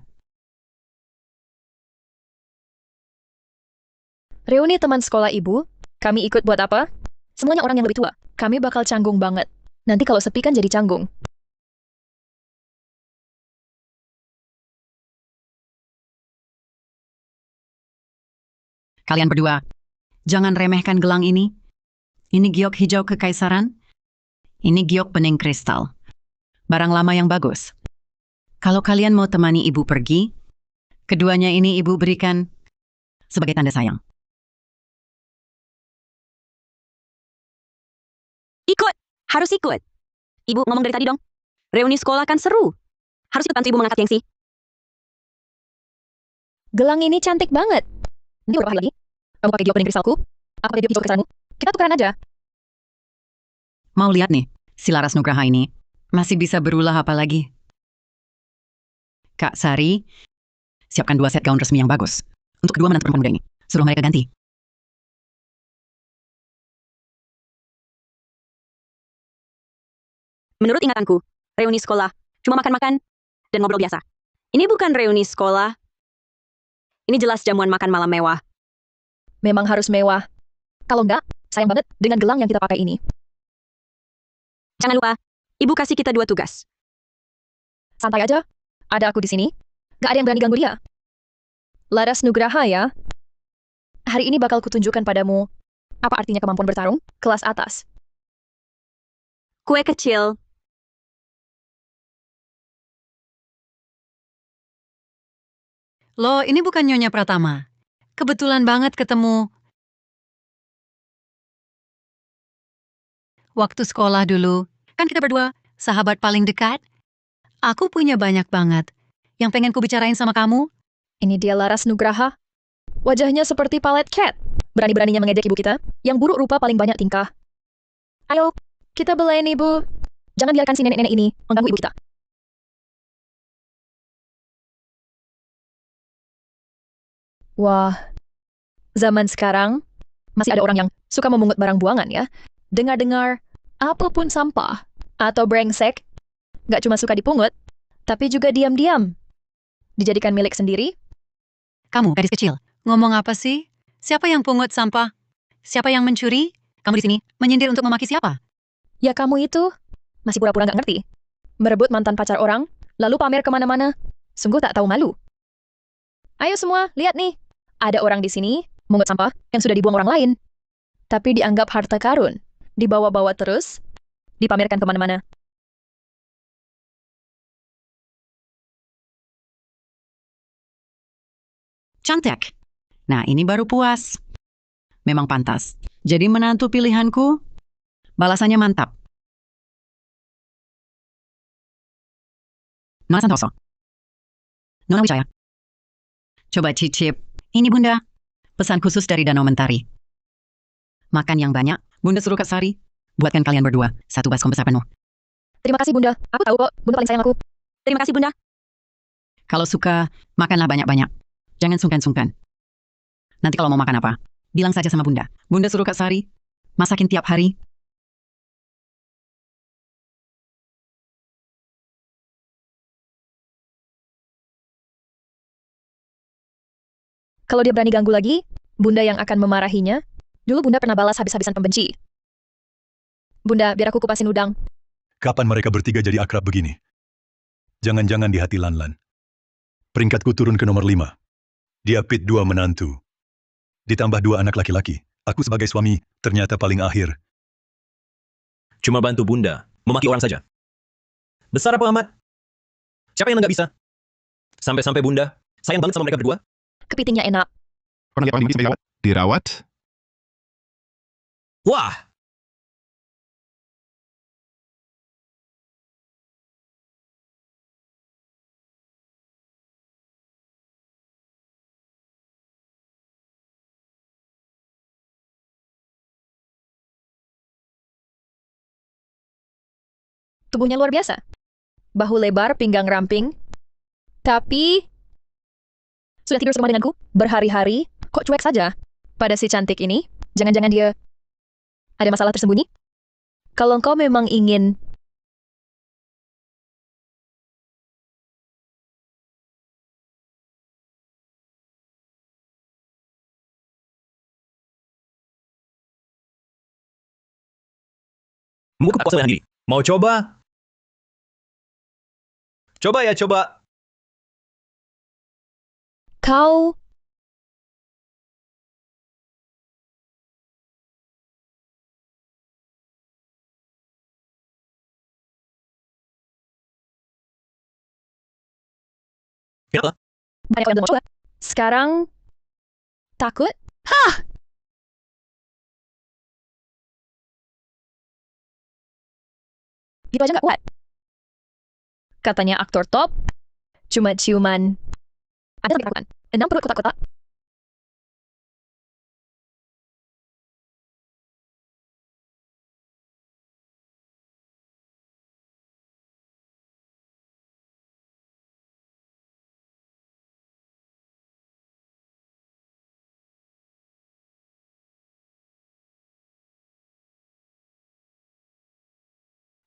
Reuni teman sekolah Ibu, kami ikut buat apa? Semuanya orang yang lebih tua. Kami bakal canggung banget. Nanti kalau sepi kan jadi canggung. Kalian berdua, jangan remehkan gelang ini. Ini giok hijau kekaisaran. Ini giok bening kristal. Barang lama yang bagus. Kalau kalian mau temani ibu pergi, keduanya ini ibu berikan sebagai tanda sayang. Ikut! Harus ikut. Ibu ngomong dari tadi dong. Reuni sekolah kan seru. Harus ikut bantu ibu mengangkat gengsi. Gelang ini cantik banget. Nanti beberapa hari lagi, kamu pakai geopening kristalku, aku pakai hijau kristalmu. Kita tukeran aja. Mau lihat nih, si Laras Nugraha ini masih bisa berulah apa lagi? Kak Sari, siapkan 2 set gaun resmi yang bagus untuk kedua menantu perempuan muda ini. Suruh mereka ganti. Menurut ingatanku, reuni sekolah cuma makan-makan dan ngobrol biasa. Ini bukan reuni sekolah. Ini jelas jamuan makan malam mewah. Memang harus mewah. Kalau enggak, sayang banget dengan gelang yang kita pakai ini. Jangan lupa, ibu kasih kita 2 tugas. Santai aja. Ada aku di sini. Gak ada yang berani ganggu dia. Laras Nugraha ya. Hari ini bakal kutunjukkan padamu apa artinya kemampuan bertarung kelas atas. Kue kecil. Loh, ini bukan Nyonya Pratama. Kebetulan banget ketemu. Waktu sekolah dulu, kan kita berdua sahabat paling dekat. Aku punya banyak banget yang pengen ku bicarain sama kamu. Ini dia Laras Nugraha. Wajahnya seperti palet cat. Berani-beraninya mengejek ibu kita, yang buruk rupa paling banyak tingkah. Ayo, kita belain ibu. Jangan biarkan si nenek-nenek ini mengganggu ibu kita. Wah, zaman sekarang masih ada orang yang suka memungut barang buangan ya. Dengar-dengar, apapun sampah atau brengsek, gak cuma suka dipungut, tapi juga diam-diam. Dijadikan milik sendiri. Kamu, gadis kecil, ngomong apa sih? Siapa yang pungut sampah? Siapa yang mencuri? Kamu di sini menyindir untuk memaki siapa? Ya kamu itu masih pura-pura gak ngerti. Merebut mantan pacar orang, lalu pamer kemana-mana. Sungguh tak tahu malu. Ayo semua, lihat nih. Ada orang di sini, mungut sampah yang sudah dibuang orang lain. Tapi dianggap harta karun. Dibawa-bawa terus, dipamerkan kemana-mana. Cantik. Nah, ini baru puas. Memang pantas. Jadi menantu pilihanku, balasannya mantap. Nona Santoso. Nona Wijaya. Coba cicip. Ini Bunda. Pesan khusus dari Danau Mentari. Makan yang banyak. Bunda suruh Kak Sari. Buatkan kalian berdua 1 baskom besar penuh. Terima kasih Bunda. Aku tahu kok, Bunda paling sayang aku. Terima kasih, Bunda. Kalau suka, makanlah banyak-banyak. Jangan sungkan-sungkan. Nanti kalau mau makan apa, bilang saja sama Bunda. Bunda suruh Kak Sari. Masakin tiap hari. Kalau dia berani ganggu lagi, Bunda yang akan memarahinya. Dulu Bunda pernah balas habis-habisan pembenci. Bunda, biar aku kupasin udang. Kapan mereka bertiga jadi akrab begini? Jangan-jangan di hati Lanlan. Peringkatku turun ke nomor 5. Dia pit 2 menantu. Ditambah 2 anak laki-laki. Aku sebagai suami, ternyata paling akhir. Cuma bantu Bunda, memaki orang saja. Besar apa amat? Siapa yang nggak bisa? Sampai-sampai Bunda, sayang banget sama mereka berdua. Kepitingnya enak. Pernah lihat orang ini sampai dirawat? Dirawat? Wah, Tubuhnya luar biasa. Bahu lebar, pinggang ramping. Tapi sudah tidur semua denganku berhari-hari, kok cuek saja pada si cantik ini? Jangan-jangan dia ada masalah tersembunyi? Kalau engkau memang ingin membuka puasa dengan diri. Mau coba? Coba ya, coba. kau Kenapa? Banyak yang belum mau coba. Sekarang, takut? Hah! Gitu aja nggak kuat. Katanya aktor top, cuma ciuman. Ada lebih ketakutan. 6 perut kotak-kotak.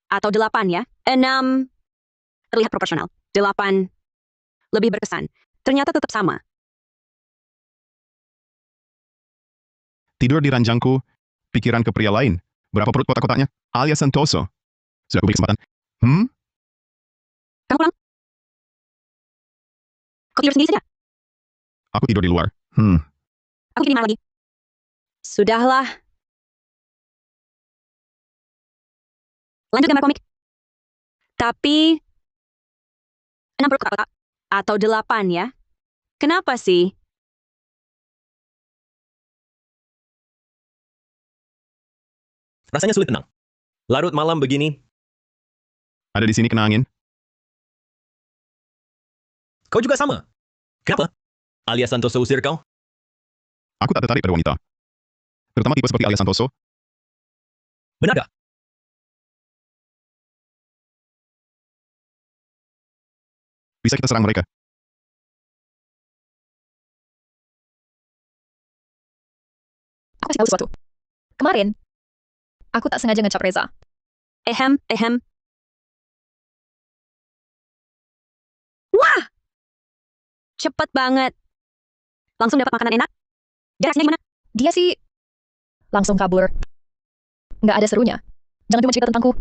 Atau 8 ya. 6 terlihat proporsional. 8 lebih berkesan. Ternyata tetap sama. Tidur di ranjangku, pikiran ke pria lain. Berapa perut kotak-kotaknya? Alia Santoso. Sudah aku beri kesempatan. Kamu pulang? Kau tidur sendiri saja? Aku tidur di luar. Aku tidur di mana lagi? Sudahlah. Lanjut gambar komik. Tapi 6 perut kotak-kotak. Atau 8 ya. Kenapa sih? Rasanya sulit tenang. Larut malam begini, Ada di sini kena angin. kau juga sama. Kenapa? Alia Santoso usir kau? Aku tak tertarik pada wanita. Terutama tipe seperti Alia Santoso. Benar gak? Bisa kita serang mereka. Aku kasih tahu sesuatu. Kemarin, aku tak sengaja ngecap Reza. Ehem. Wah! Cepet banget. Langsung dapat makanan enak? Jaraknya gimana? Dia sih langsung kabur. Nggak ada serunya. Jangan cuma cerita tentangku.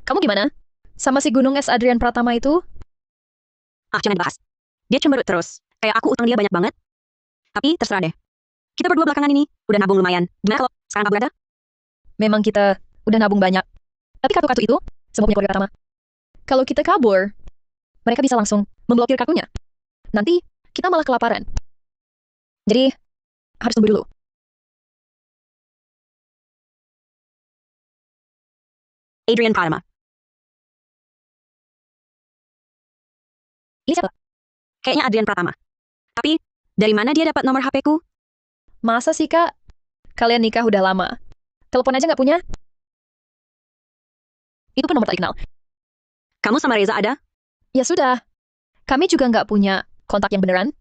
Kamu gimana? Sama si gunung es Adrian Pratama itu? Jangan dibahas. Dia cemberut terus. Kayak aku utang dia banyak banget. Tapi terserah deh. Kita berdua belakangan ini udah nabung lumayan. Gimana kalau sekarang kabur aja? Memang kita udah nabung banyak. Tapi kartu-kartu itu semua punya keluarga Pratama. Kalau kita kabur, mereka bisa langsung memblokir kartunya. Nanti kita malah kelaparan. Jadi, harus tunggu dulu. Adrian Pratama. Ini siapa? Kayaknya Adrian Pratama. Tapi, dari mana dia dapat nomor HP-ku? Masa sih, Kak? Kalian nikah udah lama. Telepon aja nggak punya? Itu pun nomor tak dikenal. Kamu sama Reza ada? Ya sudah. Kami juga nggak punya kontak yang beneran.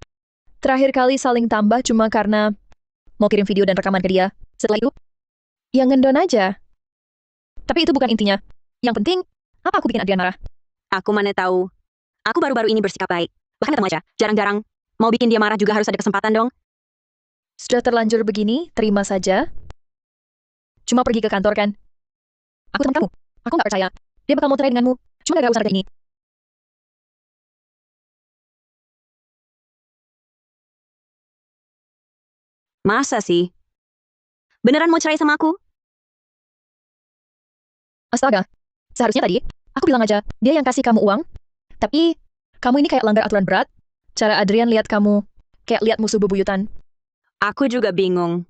Terakhir kali saling tambah cuma karena mau kirim video dan rekaman ke dia. Setelah itu, ya ngendon aja. Tapi itu bukan intinya. Yang penting, apa aku bikin Adrian marah? Aku mana tahu. Aku baru-baru ini bersikap baik. Bahkan ketemu aja. Jarang-jarang. Mau bikin dia marah juga harus ada kesempatan dong. Sudah terlanjur begini, terima saja. Cuma pergi ke kantor kan? Aku teman kamu. Aku nggak percaya. Dia bakal mau cerai denganmu. Cuma gara-gara usaha ini. Masa sih? Beneran mau cerai sama aku? Astaga. Seharusnya tadi, aku bilang aja, dia yang kasih kamu uang. Tapi, kamu ini kayak langgar aturan berat. Cara Adrian lihat kamu, kayak lihat musuh bebuyutan. Aku juga bingung.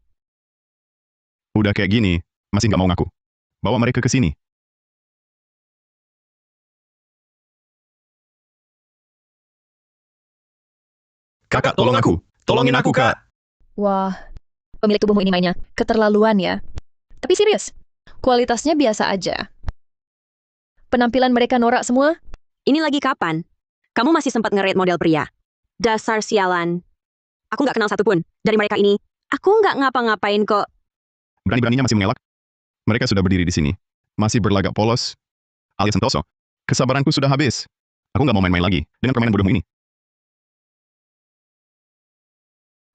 Udah kayak gini, masih nggak mau ngaku. Bawa mereka ke sini. Kakak, tolong aku. Tolongin aku, Kak. Wah, pemilik tubuhmu ini mainnya. Keterlaluan ya. Tapi serius, kualitasnya biasa aja. Penampilan mereka norak semua. Ini lagi kapan? Kamu masih sempat nge-rate model pria. Dasar sialan. Aku nggak kenal satupun dari mereka ini. Aku nggak ngapa-ngapain kok. Berani-beraninya masih mengelak. Mereka sudah berdiri di sini. Masih berlagak polos. Alia Santoso. Kesabaranku sudah habis. Aku nggak mau main-main lagi dengan permainan bodohmu ini.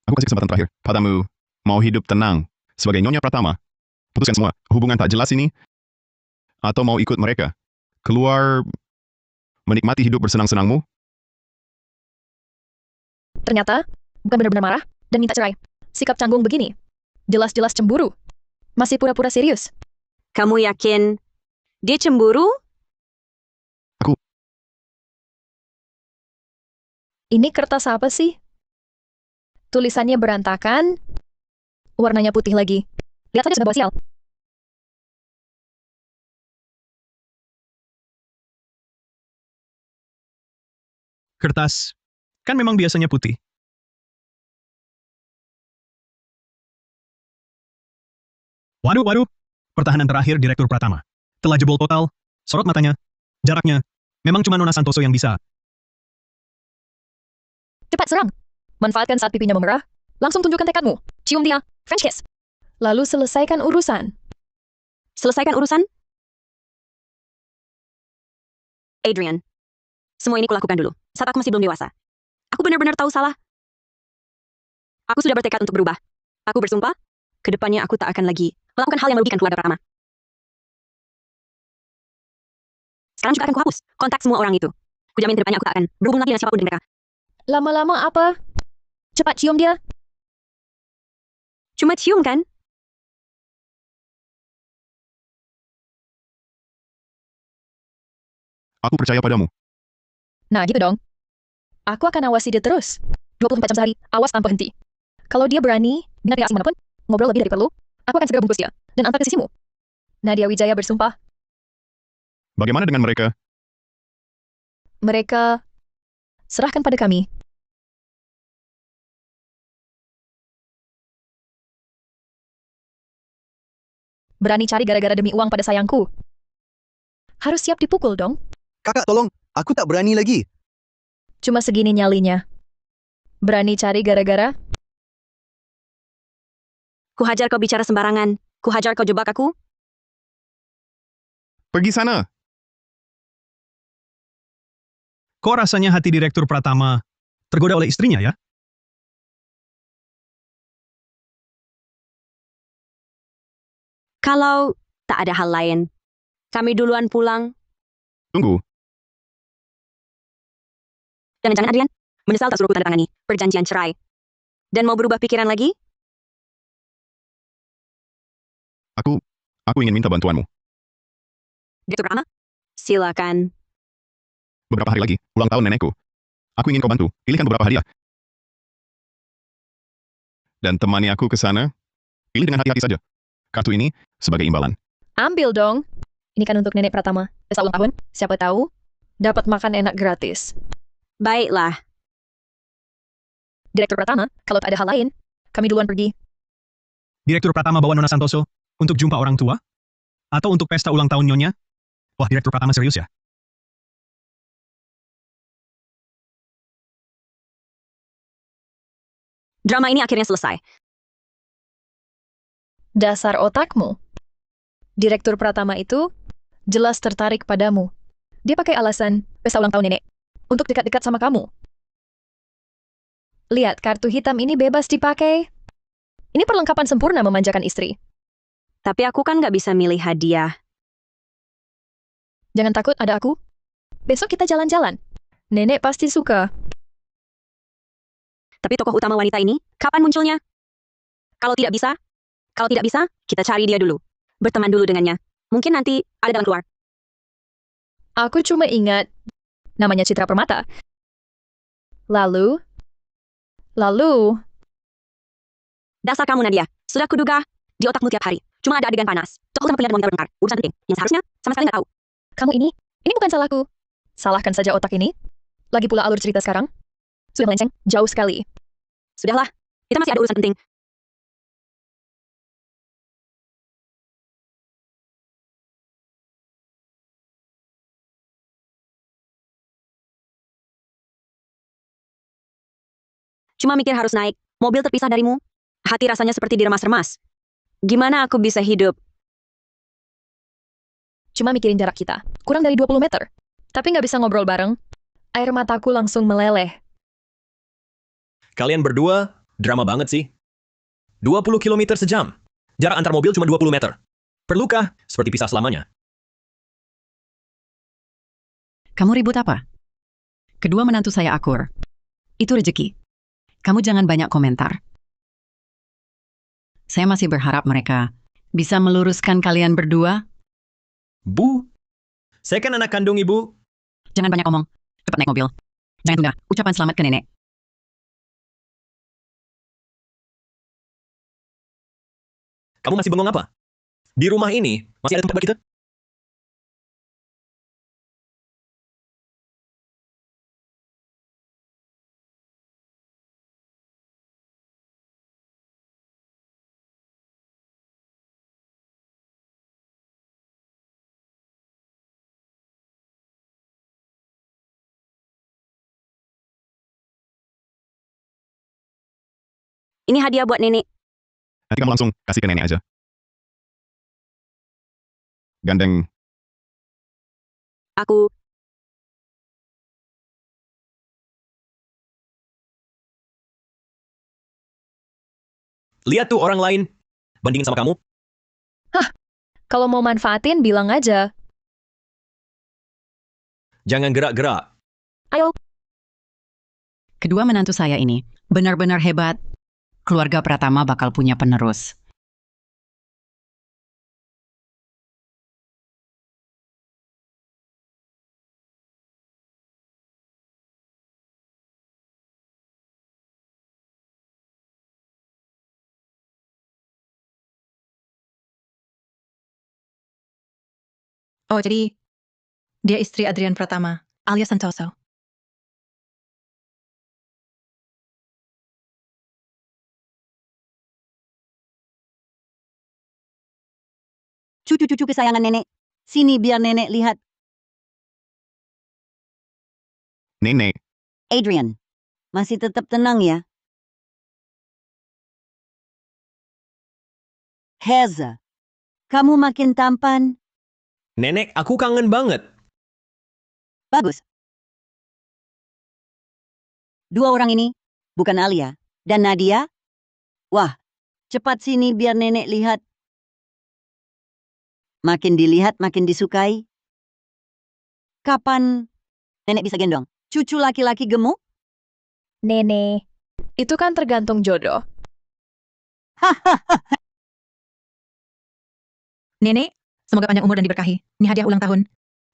Aku kasih kesempatan terakhir padamu. Mau hidup tenang sebagai Nyonya Pratama. Putuskan semua hubungan tak jelas ini. Atau mau ikut mereka. Keluar menikmati hidup bersenang-senangmu. Ternyata, bukan benar-benar marah dan minta cerai. Sikap canggung begini. Jelas-jelas cemburu. Masih pura-pura serius. Kamu yakin dia cemburu? Ini kertas apa sih? Tulisannya berantakan, warnanya putih lagi. Lihat saja sudah bawa sial. Kertas. Kan memang biasanya putih. Waduh, waduh. Pertahanan terakhir Direktur Pratama. Telah jebol total. Sorot matanya. Jaraknya. Memang cuma Nona Santoso yang bisa. Cepat serang. Manfaatkan saat pipinya memerah. Langsung tunjukkan tekadmu. Cium dia. French kiss. Lalu selesaikan urusan. Selesaikan urusan? Adrian, semua ini kulakukan dulu, saat aku masih belum dewasa. Aku benar-benar tahu salah. Aku sudah bertekad untuk berubah. Aku bersumpah, kedepannya aku tak akan lagi melakukan hal yang merugikan keluarga Pratama. Sekarang juga akan kuhapus kontak semua orang itu. Kujamin kedepannya aku tak akan berhubung lagi dengan siapapun dari mereka. Lama-lama apa? Cepat cium dia. Cuma cium kan? Aku percaya padamu. Nah gitu dong. Aku akan awasi dia terus. 24 jam sehari, awas tanpa henti. Kalau dia berani, dengan reaksi manapun, ngobrol lebih dari perlu, aku akan segera bungkus dia, dan antar ke sisimu. Nadia Wijaya bersumpah, Bagaimana dengan mereka? mereka serahkan pada kami. Berani cari gara-gara demi uang pada sayangku. Harus siap dipukul dong. Kakak, tolong. Aku tak berani lagi. Cuma segini nyalinya. Berani cari gara-gara? Kuhajar kau bicara sembarangan. Kuhajar kau jebak aku. Pergi sana. Kok rasanya hati Direktur Pratama tergoda oleh istrinya ya? Kalau tak ada hal lain, kami duluan pulang. Tunggu. Jangan-jangan Adrian menyesal tak suruh tanda tangani perjanjian cerai. Dan mau berubah pikiran lagi? Aku ingin minta bantuanmu. Direktur Pratama? Silakan. Beberapa hari lagi, ulang tahun nenekku. Aku ingin kau bantu. Pilihkan beberapa hadiah. Dan temani aku ke sana. Pilih dengan hati-hati saja. Kartu ini sebagai imbalan. Ambil dong. Ini kan untuk nenek Pratama. Pesta ulang tahun, siapa tahu dapat makan enak gratis. Baiklah. Direktur Pratama, kalau tak ada hal lain, kami duluan pergi. Direktur Pratama bawa Nona Santoso untuk jumpa orang tua? Atau untuk pesta ulang tahun Nyonya? Wah, Direktur Pratama serius ya? Drama ini akhirnya selesai. Dasar otakmu. Direktur Pratama itu jelas tertarik padamu. Dia pakai alasan pesta ulang tahun nenek untuk dekat-dekat sama kamu. Lihat, kartu hitam ini bebas dipakai. Ini perlengkapan sempurna memanjakan istri. Tapi aku kan nggak bisa milih hadiah. Jangan takut, ada aku. Besok kita jalan-jalan. Nenek pasti suka. Tapi tokoh utama wanita ini, kapan munculnya? Kalau tidak bisa, kita cari dia dulu. Berteman dulu dengannya. Mungkin nanti ada jalan keluar. Aku cuma ingat namanya Citra Permata. Lalu, Dasar kamu Nadia, sudah kuduga. Di otakmu tiap hari, cuma ada adegan panas. Tokoh sama penglihat wanita bertengkar, urusan penting, yang seharusnya sama sekali nggak tahu. kamu ini bukan salahku. Salahkan saja otak ini. Lagi pula alur cerita sekarang sudah melenceng jauh sekali. Sudahlah, kita masih ada urusan penting. Cuma mikir harus naik, mobil terpisah darimu. Hati rasanya seperti diremas-remas. Gimana aku bisa hidup? Cuma mikirin jarak kita. Kurang dari 20 meter. Tapi nggak bisa ngobrol bareng. Air mataku langsung meleleh. Kalian berdua, drama banget sih. 20 km sejam. Jarak antar mobil cuma 20 meter. Perlukah seperti pisah selamanya? Kamu ribut apa? Kedua menantu saya akur. Itu rezeki. Kamu jangan banyak komentar. Saya masih berharap mereka bisa meluruskan kalian berdua. Bu, saya kan anak kandung ibu. Jangan banyak omong. Cepat naik mobil. Jangan tunda, ucapan selamat ke nenek. Kamu masih bengong apa? Di rumah ini, masih ada tempat buat kita? Ini hadiah buat nenek. Nanti kamu langsung kasih ke nenek aja. Gandeng. Aku Lihat tuh orang lain. Bandingin sama kamu. Kalau mau manfaatin, bilang aja. Jangan gerak-gerak. Ayo, Kedua menantu saya ini benar-benar hebat. Keluarga Pratama bakal punya penerus. Oh, jadi dia istri Adrian Pratama, alias Santoso. Cucu-cucu kesayangan nenek. Sini biar nenek lihat. Nenek. Adrian, masih tetap tenang ya. Heza, kamu makin tampan. Nenek, aku kangen banget. Bagus. Dua orang ini, bukan Alia dan Nadia. Wah, cepat sini biar nenek lihat. Makin dilihat, makin disukai. Kapan nenek bisa gendong cucu laki-laki gemuk? nenek. Itu kan tergantung jodoh. Nenek, semoga panjang umur dan diberkahi. Ini hadiah ulang tahun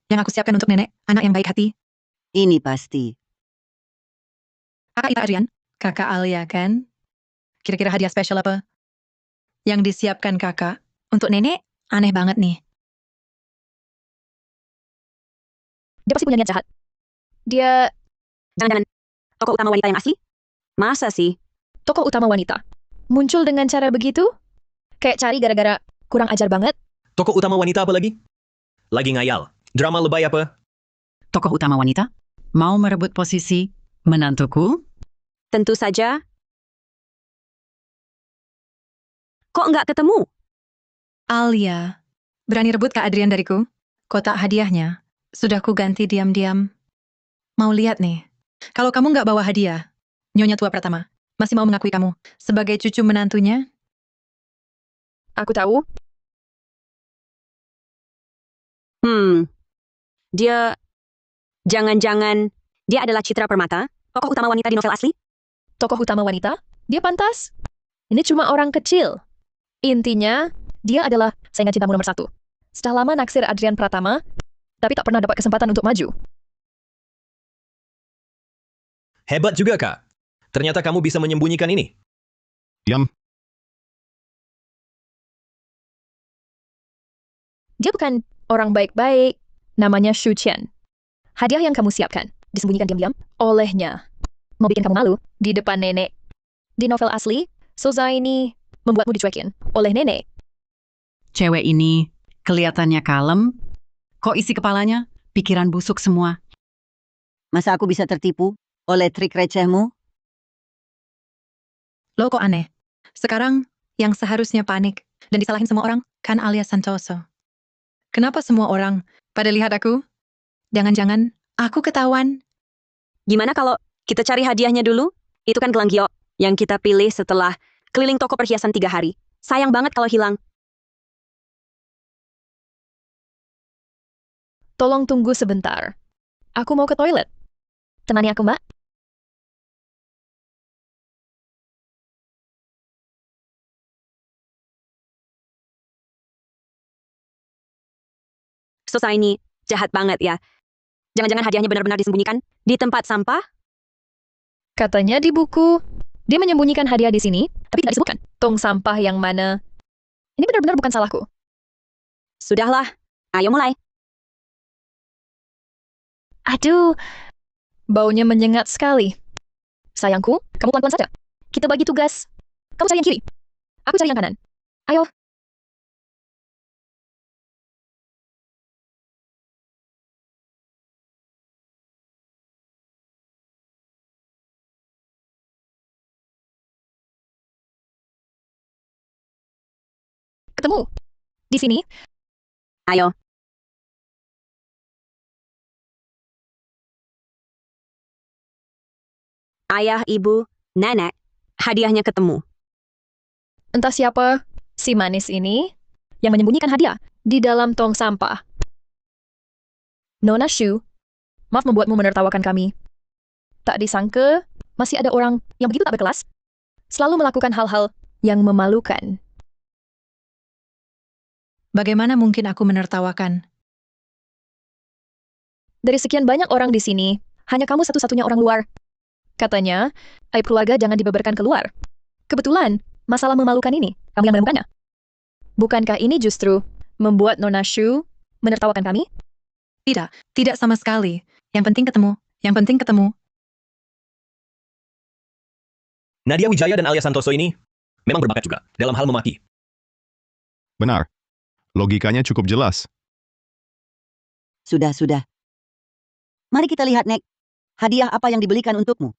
yang aku siapkan untuk nenek, anak yang baik hati. Ini pasti. Kakak Ita Adrian, kakak Alia kan? Kira-kira hadiah spesial apa yang disiapkan kakak untuk nenek? Aneh banget nih. Dia pasti punya niat jahat. Dia jangan-jangan tokoh utama wanita yang asli? Masa sih? tokoh utama wanita. Muncul dengan cara begitu? Kayak cari gara-gara kurang ajar banget? Tokoh utama wanita apa lagi? Lagi ngayal. Drama lebay apa? Tokoh utama wanita mau merebut posisi menantuku? Tentu saja. Kok nggak ketemu? Alia, berani rebut Kak Adrian dariku? Kotak hadiahnya sudah ku ganti diam-diam. Mau lihat nih, kalau kamu nggak bawa hadiah, Nyonya Tua Pratama masih mau mengakui kamu sebagai cucu menantunya? Aku tahu. Dia... Jangan-jangan dia adalah Citra Permata, tokoh utama wanita di novel asli? Tokoh utama wanita? Dia pantas. Ini cuma orang kecil. Intinya, dia adalah saingan cintamu nomor 1. Sudah lama naksir Adrian Pratama, tapi tak pernah dapat kesempatan untuk maju. Hebat juga, Kak. Ternyata kamu bisa menyembunyikan ini. Diam. Dia bukan orang baik-baik. Namanya Shu Qian. Hadiah yang kamu siapkan, disembunyikan diam-diam olehnya. Mau bikin kamu malu di depan nenek. Di novel asli, Souza ini membuatmu dicuekin oleh nenek. Cewek ini kelihatannya kalem. Kok isi kepalanya pikiran busuk semua? Masa aku bisa tertipu oleh trik recehmu? Lo kok aneh? Sekarang yang seharusnya panik dan disalahin semua orang kan alias Santoso. Kenapa semua orang pada lihat aku? Jangan-jangan aku ketahuan. Gimana kalau kita cari hadiahnya dulu? Itu kan gelang giok yang kita pilih setelah keliling toko perhiasan 3 hari. Sayang banget kalau hilang. Tolong tunggu sebentar. Aku mau ke toilet. Temani aku, Mbak. Sosa ini jahat banget ya. Jangan-jangan hadiahnya benar-benar disembunyikan di tempat sampah? Katanya di buku, dia menyembunyikan hadiah di sini, tapi tidak disebutkan. Tong sampah yang mana? Ini benar-benar bukan salahku. Sudahlah, ayo mulai. Aduh, baunya menyengat sekali. Sayangku, kamu pelan-pelan saja. Kita bagi tugas. Kamu cari yang kiri. Aku cari yang kanan. Ayo. Ketemu. Di sini. Ayo. Ayah, ibu, nenek, hadiahnya ketemu. Entah siapa si manis ini yang menyembunyikan hadiah di dalam tong sampah. Nona Shu, maaf membuatmu menertawakan kami. Tak disangka, masih ada orang yang begitu tak berkelas, selalu melakukan hal-hal yang memalukan. Bagaimana mungkin aku menertawakan? Dari sekian banyak orang di sini, hanya kamu satu-satunya orang luar. Katanya, aib keluarga jangan dibeberkan keluar. Kebetulan, masalah memalukan ini, kamu yang menemukannya. Bukankah ini justru membuat Nona Shu menertawakan kami? Tidak sama sekali. Yang penting ketemu. Nadia Wijaya dan Alia Santoso ini memang berbakat juga dalam hal memaki. Benar. Logikanya cukup jelas. Sudah. Mari kita lihat, Nek. Hadiah apa yang dibelikan untukmu?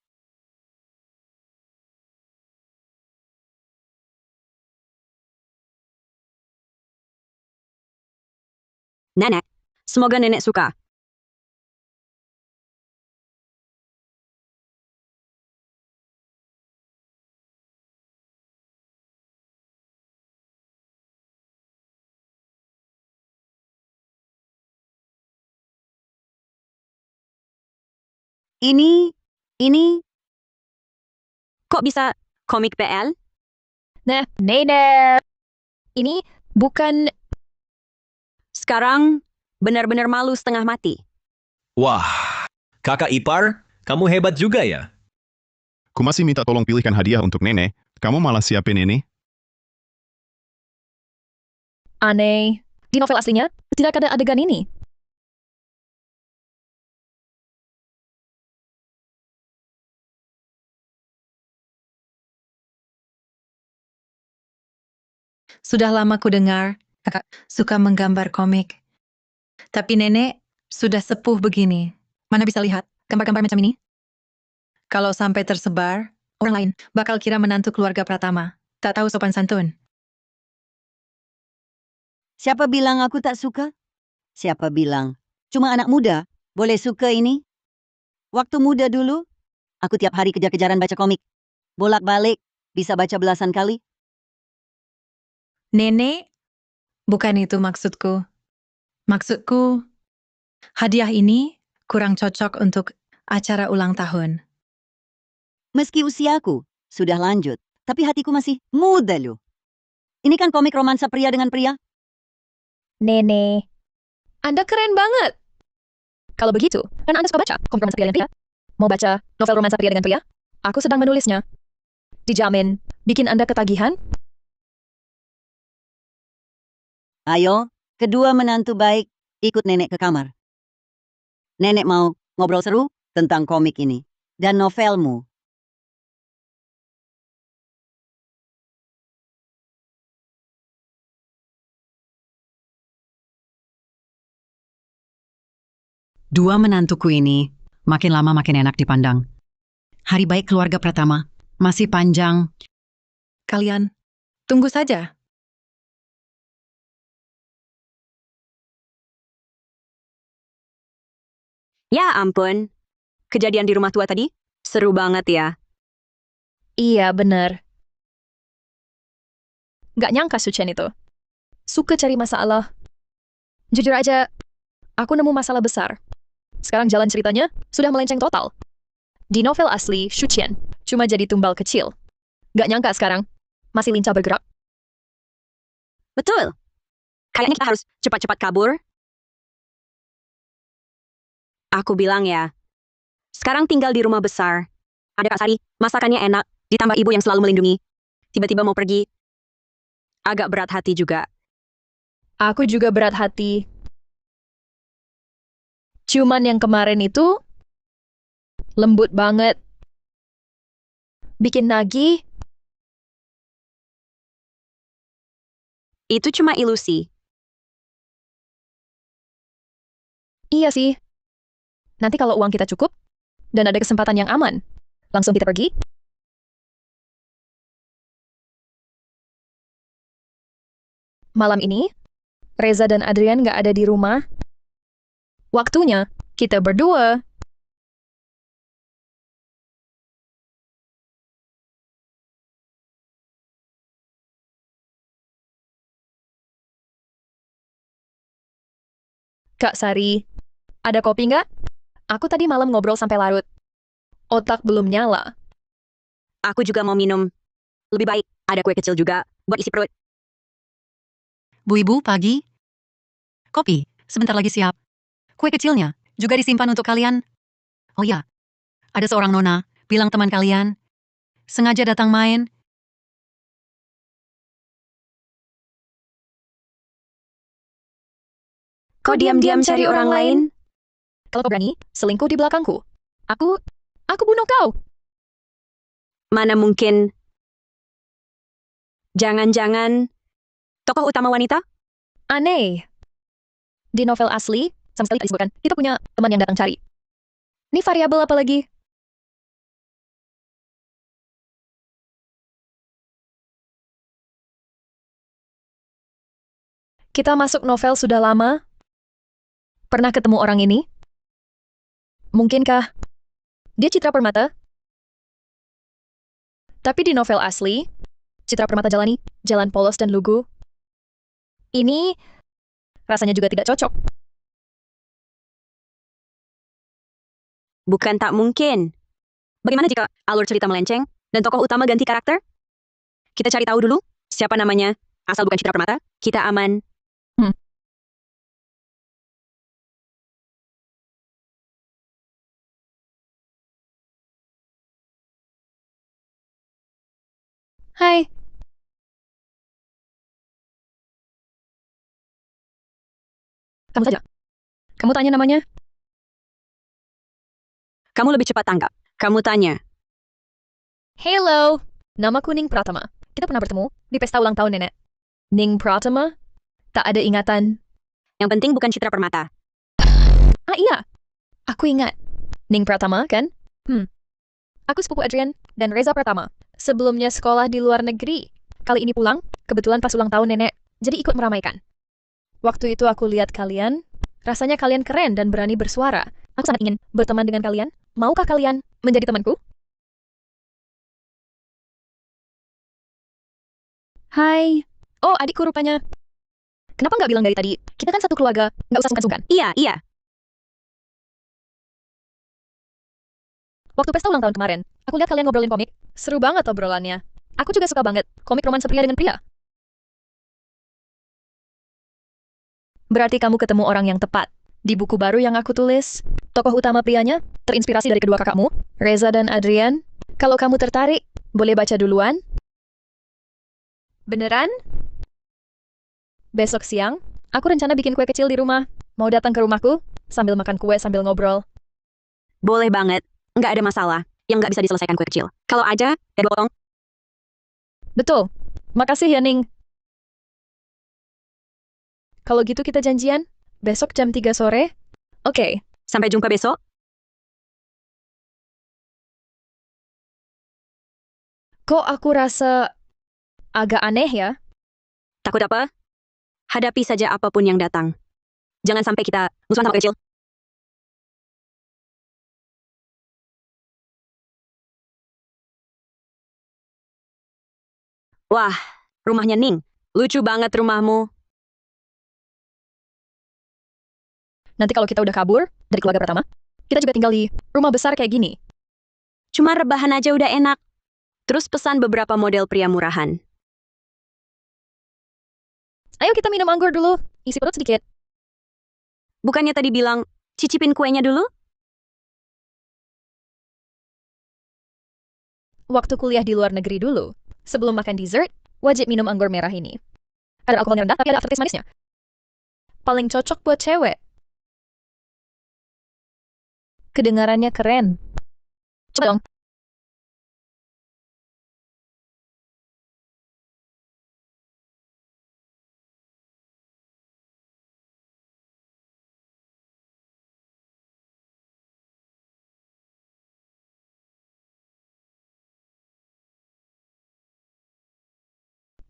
Nenek, semoga nenek suka. Ini, Kok bisa komik PL? Nah, Nenek. Ini bukan... Sekarang benar-benar malu setengah mati. Wah, kakak ipar, kamu hebat juga ya. Ku masih minta tolong pilihkan hadiah untuk nenek. Kamu malah siapin ini? Aneh. Di novel aslinya, tidak ada adegan ini. Sudah lama ku dengar, kakak suka menggambar komik. Tapi nenek sudah sepuh begini. Mana bisa lihat gambar-gambar macam ini? Kalau sampai tersebar, orang lain bakal kira menantu keluarga Pratama. Tak tahu sopan santun. siapa bilang aku tak suka? Siapa bilang? Cuma anak muda boleh suka ini? Waktu muda dulu, aku tiap hari kejar-kejaran baca komik. Bolak-balik, bisa baca belasan kali. Nenek, bukan itu maksudku. Maksudku, hadiah ini kurang cocok untuk acara ulang tahun. Meski usiaku sudah lanjut, tapi hatiku masih muda loh. Ini kan komik romansa pria dengan pria. Nenek. Anda keren banget. Kalau begitu, kan Anda suka baca komik romansa pria dan pria? Mau baca novel romansa pria dengan pria? Aku sedang menulisnya. Dijamin, bikin Anda ketagihan? Ayo, kedua menantu baik, ikut nenek ke kamar. Nenek mau ngobrol seru tentang komik ini dan novelmu. Dua menantuku ini makin lama makin enak dipandang. Hari baik keluarga Pratama masih panjang. Kalian, tunggu saja. Ya ampun. Kejadian di rumah tua tadi? Seru banget ya. Iya, bener. Gak nyangka Suchen itu. Suka cari masalah. Jujur aja, aku nemu masalah besar. Sekarang jalan ceritanya sudah melenceng total. Di novel asli, Shuqian cuma jadi tumbal kecil. Gak nyangka sekarang, masih lincah bergerak. Betul. Kayaknya kita harus cepat-cepat kabur. Aku bilang ya. Sekarang tinggal di rumah besar. Ada Kak Sari, masakannya enak, ditambah ibu yang selalu melindungi. Tiba-tiba mau pergi. Agak berat hati juga. Aku juga berat hati. Cuman yang kemarin itu lembut banget. Bikin nagih. Itu cuma ilusi. Iya sih. Nanti kalau uang kita cukup dan ada kesempatan yang aman, langsung kita pergi. Malam ini, Reza dan Adrian nggak ada di rumah. Waktunya kita berdua. Kak Sari, ada kopi nggak? Aku tadi malam ngobrol sampai larut. Otak belum nyala. Aku juga mau minum. Lebih baik, ada kue kecil juga, buat isi perut. Bu Ibu, pagi. Kopi, sebentar lagi siap. Kue kecilnya juga disimpan untuk kalian. Oh ya, ada seorang nona, bilang teman kalian, sengaja datang main. Kau diam-diam cari orang lain? Kalau kau berani, selingkuh di belakangku. Aku bunuh kau. Mana mungkin? Jangan-jangan tokoh utama wanita? Aneh. Di novel asli, sama sekali tak disebutkan, kita punya teman yang datang cari. Ini variabel apa lagi? Kita masuk novel sudah lama. Pernah ketemu orang ini? Mungkinkah dia Citra Permata? Tapi di novel asli, Citra Permata jalani jalan polos dan lugu. Ini rasanya juga tidak cocok. Bukan tak mungkin. Bagaimana jika alur cerita melenceng dan tokoh utama ganti karakter? Kita cari tahu dulu siapa namanya. Asal bukan Citra Permata, kita aman. Hai. Kamu saja. Kamu tanya namanya? Kamu lebih cepat tanggap. Kamu tanya. Hello. Namaku Ning Pratama. Kita pernah bertemu di pesta ulang tahun nenek. Ning Pratama? Tak ada ingatan. Yang penting bukan Citra Permata. Ah iya. Aku ingat. Ning Pratama, kan? Aku sepupu Adrian dan Reza Pratama. Sebelumnya sekolah di luar negeri. Kali ini pulang, kebetulan pas ulang tahun nenek, jadi ikut meramaikan. Waktu itu aku lihat kalian, rasanya kalian keren dan berani bersuara. Aku sangat ingin berteman dengan kalian. Maukah kalian menjadi temanku? Hai. Oh, adikku rupanya. Kenapa nggak bilang dari tadi? Kita kan satu keluarga, nggak usah sungkan-sungkan. Iya. Waktu pesta ulang tahun kemarin, aku lihat kalian ngobrolin komik. Seru banget obrolannya. Aku juga suka banget komik romansa pria dengan pria. Berarti kamu ketemu orang yang tepat. Di buku baru yang aku tulis, tokoh utama prianya terinspirasi dari kedua kakakmu, Reza dan Adrian. Kalau kamu tertarik, boleh baca duluan. Beneran? Besok siang, aku rencana bikin kue kecil di rumah. Mau datang ke rumahku, sambil makan kue sambil ngobrol. Boleh banget. Nggak ada masalah yang nggak bisa diselesaikan kue kecil. Kalau ada, ya potong. Betul. Makasih ya, Ning. Kalau gitu kita janjian? Besok jam 3 sore? Oke. Sampai jumpa besok. Kok aku rasa agak aneh ya? Takut apa? Hadapi saja apapun yang datang. Jangan sampai kita musuhan sama kue kecil. Wah, rumahnya Ning. Lucu banget rumahmu. Nanti kalau kita udah kabur dari keluarga pertama, kita juga tinggal di rumah besar kayak gini. Cuma rebahan aja udah enak. Terus pesan beberapa model pria murahan. Ayo kita minum anggur dulu. Isi perut sedikit. Bukannya tadi bilang, cicipin kuenya dulu? Waktu kuliah di luar negeri dulu, sebelum makan dessert, wajib minum anggur merah ini. Ada alkoholnya rendah, tapi ada aftertaste manisnya. Paling cocok buat cewek. Kedengarannya keren. Coba dong.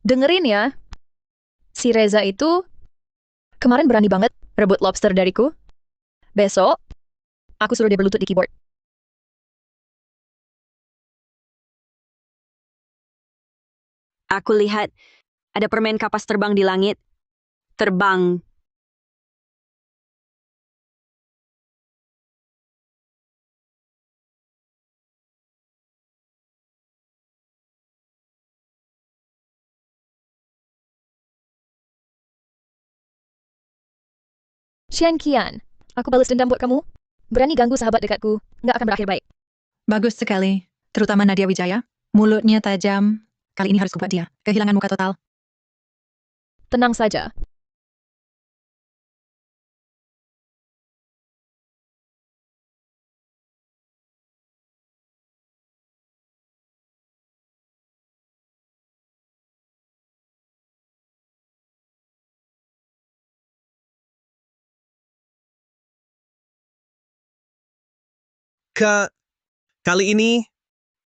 Dengerin ya. Si Reza itu kemarin berani banget rebut lobster dariku. Besok, aku suruh dia berlutut di keyboard. Aku lihat ada permen kapas terbang di langit. Terbang. Xian Qian, aku balas dendam buat kamu. Berani ganggu sahabat dekatku, nggak akan berakhir baik. Bagus sekali, terutama Nadia Wijaya. Mulutnya tajam. Kali ini harus kubuat dia. Kehilangan muka total. Tenang saja. Kak, kali ini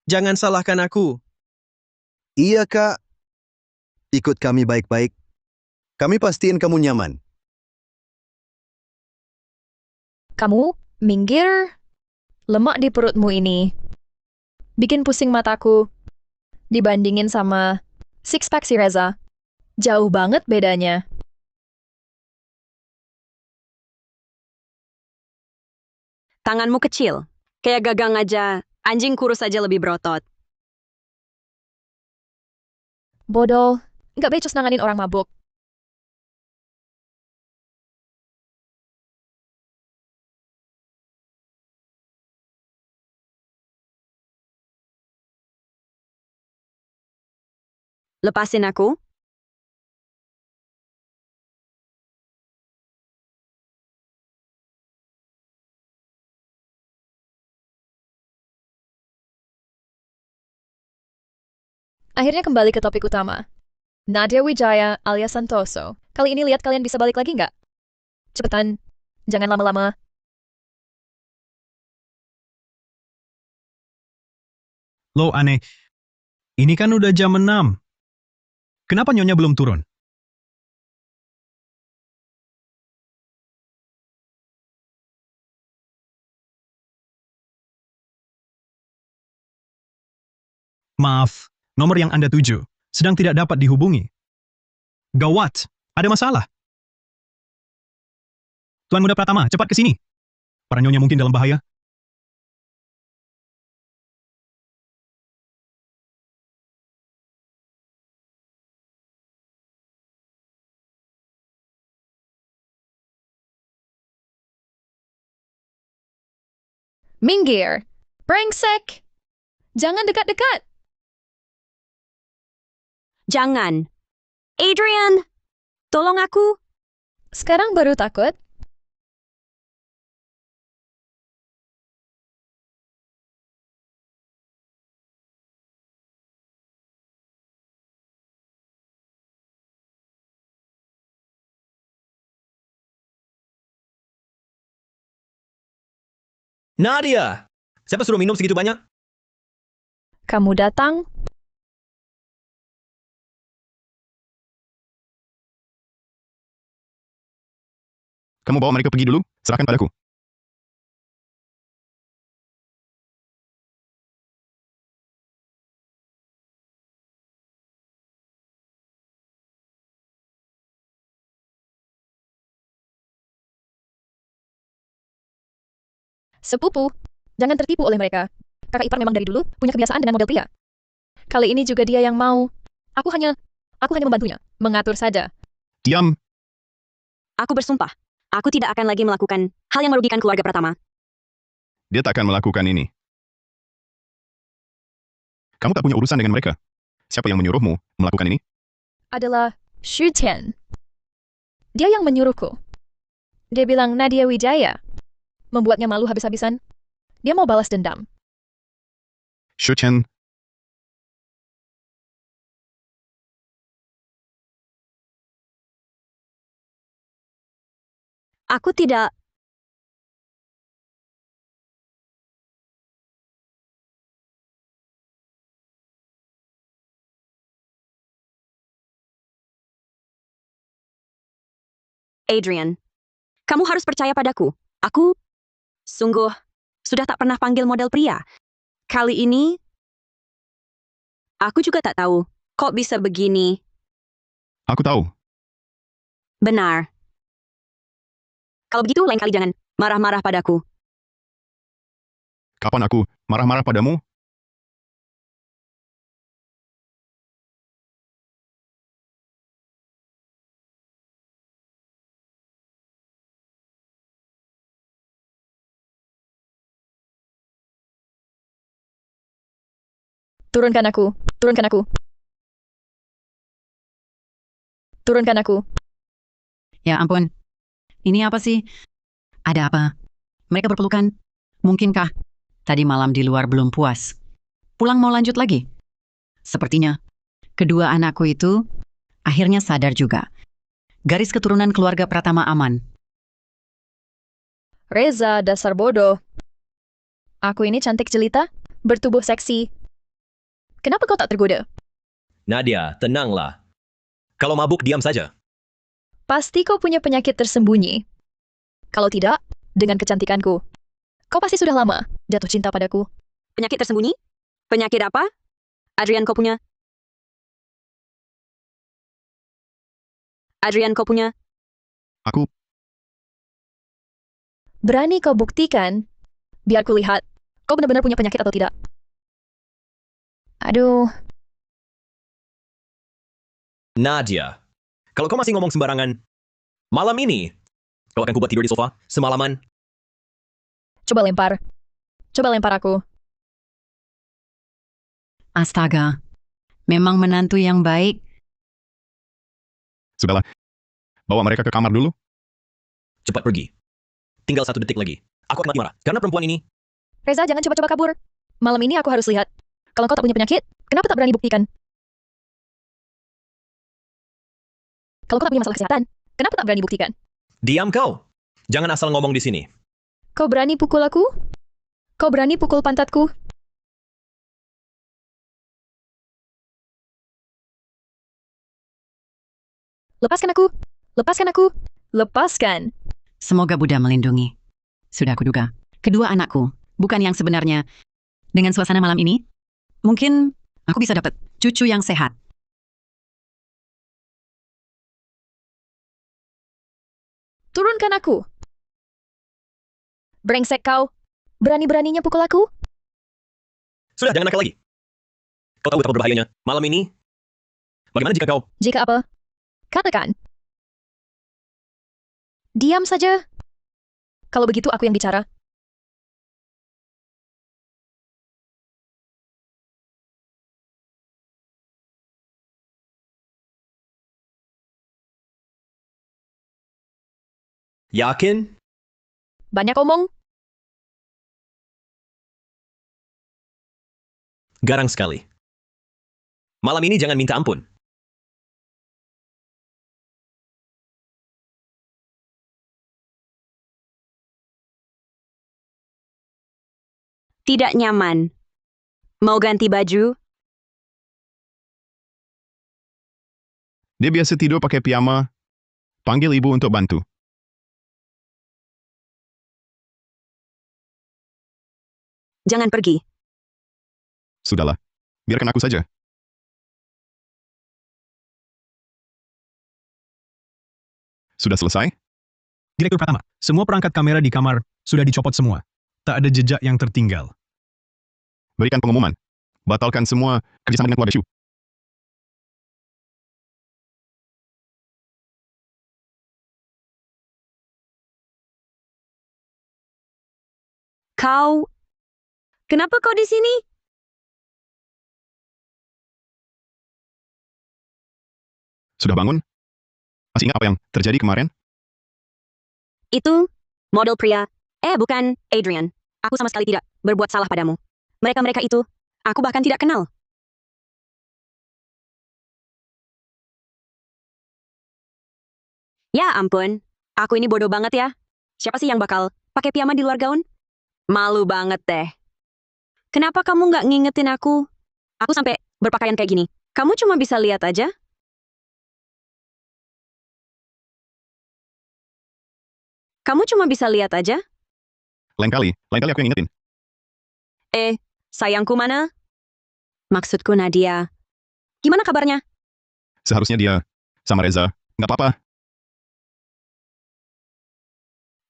jangan salahkan aku. Iya, Kak. Ikut kami baik-baik. Kami pastiin kamu nyaman. Kamu, minggir. Lemak di perutmu ini. Bikin pusing mataku. Dibandingin sama six pack si Reza. Jauh banget bedanya. Tanganmu kecil. Kayak gagang aja. Anjing kurus aja lebih berotot. Bodoh. Nggak becus nanganin orang mabuk. Lepasin aku. Akhirnya kembali ke topik utama. Nadia Wijaya alias Santoso. Kali ini lihat kalian bisa balik lagi nggak? Cepetan. Jangan lama-lama. Loh, aneh. Ini kan udah jam 6. Kenapa Nyonya belum turun? Maaf, nomor yang Anda tuju sedang tidak dapat dihubungi. Gawat, ada masalah. Tuan Muda Pratama, cepat ke sini. Para Nyonya mungkin dalam bahaya. Minggir. Brengsek. Jangan dekat-dekat. Jangan. Adrian! Tolong aku. Sekarang baru takut? Nadia! Siapa suruh minum segitu banyak? Kamu datang? Kamu bawa mereka pergi dulu, serahkan padaku. Sepupu. Jangan tertipu oleh mereka. Kakak ipar memang dari dulu punya kebiasaan dengan model pria. Kali ini juga dia yang mau. Aku hanya membantunya. Mengatur saja. Diam, Aku bersumpah. Aku tidak akan lagi melakukan hal yang merugikan keluarga Pratama. dia tak akan melakukan ini. Kamu Kamu tak punya urusan dengan mereka. Siapa yang menyuruhmu melakukan ini? Adalah Xu Tian. Dia yang menyuruhku. Dia bilang Nadia Wijaya. Membuatnya malu habis-habisan. Dia mau balas dendam. Xu Chen, Aku tidak... Adrian, kamu harus percaya padaku. Aku, sungguh, sudah tak pernah panggil model pria. Kali ini, aku juga tak tahu kok bisa begini. aku tahu. Benar. Kalau begitu, lain kali jangan marah-marah padaku. Kapan aku marah-marah padamu? Turunkan aku. Turunkan aku. Turunkan aku. Ya ampun. Ini apa sih? Ada apa? Mereka berpelukan? Mungkinkah tadi malam di luar belum puas? Pulang mau lanjut lagi? Sepertinya kedua anakku itu akhirnya sadar juga. Garis keturunan keluarga Pratama aman. Reza, dasar bodoh. Aku ini cantik jelita, bertubuh seksi. Kenapa kau tak tergoda? Nadia, tenanglah. Kalau mabuk, diam saja. Pasti kau punya penyakit tersembunyi. Kalau tidak, dengan kecantikanku. Kau pasti sudah lama jatuh cinta padaku. Penyakit tersembunyi? Penyakit apa? Adrian, kau punya? Adrian, kau punya? Aku, Berani kau buktikan? Biar ku lihat, kau benar-benar punya penyakit atau tidak. Aduh, Nadia, kalau kau masih ngomong sembarangan, malam ini, kau akan kubuat tidur di sofa semalaman. coba lempar. Coba lempar aku. Astaga. Memang menantu yang baik. sudahlah. Bawa mereka ke kamar dulu. Cepat pergi. Tinggal 1 detik lagi. Aku akan mati marah. Karena perempuan ini, Reza, jangan coba-coba kabur. Malam ini aku harus lihat. Kalau kau tak punya penyakit, kenapa tak berani buktikan? Kalau kau tak punya masalah kesehatan, kenapa tak berani buktikan? diam kau. Jangan asal ngomong di sini. Kau berani pukul aku? Kau berani pukul pantatku? Lepaskan aku! Lepaskan aku! Lepaskan! Semoga Buddha melindungi. Sudah kuduga. Kedua anakku, bukan yang sebenarnya. Dengan suasana malam ini, mungkin aku bisa dapat cucu yang sehat. Turunkan aku! Brengsek kau! Berani-beraninya pukul aku? Sudah, jangan nakal lagi. Kau tahu betapa berbahayanya. Malam ini, bagaimana jika kau... Jika apa? Katakan. Diam saja. Kalau begitu aku yang bicara. Yakin? Banyak omong. Garang sekali. Malam ini jangan minta ampun. Tidak nyaman. Mau ganti baju? Dia biasa tidur pakai piyama. Panggil ibu untuk bantu. Jangan pergi. Sudahlah. Biarkan aku saja. Sudah selesai? Direktur Pratama, semua perangkat kamera di kamar sudah dicopot semua. Tak ada jejak yang tertinggal. Berikan pengumuman. Batalkan semua kerjasama dengan keluarga Shu. Kau... Kenapa kau di sini? Sudah bangun? Masih ingat apa yang terjadi kemarin? Itu model pria. Bukan, Adrian. Aku sama sekali tidak berbuat salah padamu. Mereka-mereka itu, aku bahkan tidak kenal. Ya ampun, aku ini bodoh banget ya. Siapa sih yang bakal pakai piyama di luar gaun? Malu banget deh. Kenapa kamu nggak ngingetin aku? Aku sampai berpakaian kayak gini. Kamu cuma bisa lihat aja. Kamu cuma bisa lihat aja. Lain kali aku yang ingetin. Sayangku mana? Maksudku Nadia. Gimana kabarnya? Seharusnya dia sama Reza. Nggak apa-apa.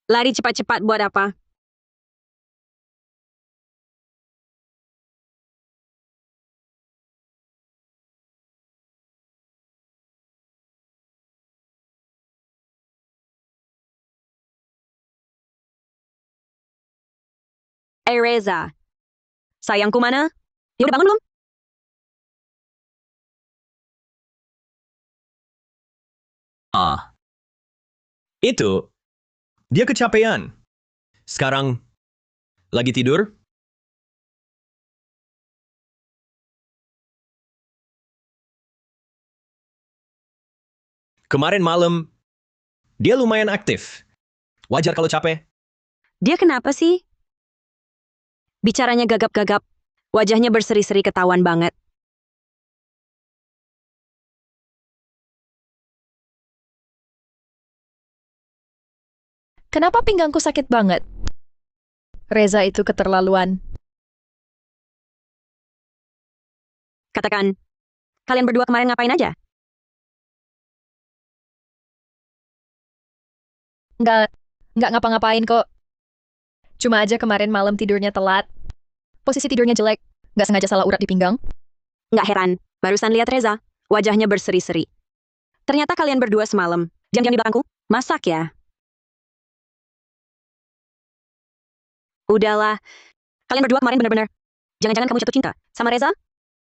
Lari cepat-cepat buat apa? Reza. Sayangku mana? Dia udah bangun belum? Itu, dia kecapean. Sekarang, lagi tidur? Kemarin malam, dia lumayan aktif. Wajar kalau capek. Dia kenapa sih? Bicaranya gagap-gagap. Wajahnya berseri-seri ketahuan banget. Kenapa pinggangku sakit banget? Reza itu keterlaluan. Katakan, kalian berdua kemarin ngapain aja? Nggak ngapa-ngapain kok. Cuma aja kemarin malam tidurnya telat. Posisi tidurnya jelek. Nggak sengaja salah urat di pinggang. Nggak heran, barusan lihat Reza. Wajahnya berseri-seri. Ternyata kalian berdua semalam. Diam-diam di belakangku? Masak ya? Udahlah. Kalian berdua kemarin bener-bener. Jangan-jangan kamu jatuh cinta sama Reza?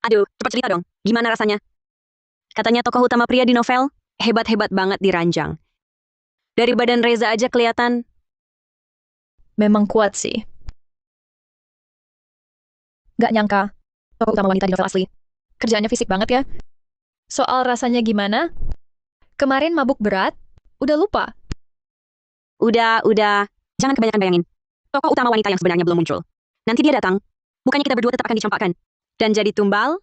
Aduh, cepat cerita dong. Gimana rasanya? Katanya tokoh utama pria di novel, hebat-hebat banget diranjang. Dari badan Reza aja kelihatan. Memang kuat sih. Nggak nyangka. Tokoh utama wanita di novel asli. Kerjaannya fisik banget ya. Soal rasanya gimana? Kemarin mabuk berat? Udah lupa? Udah. Jangan kebanyakan bayangin. Tokoh utama wanita yang sebenarnya belum muncul. Nanti dia datang. Bukannya kita berdua tetap akan dicampakkan. Dan jadi tumbal?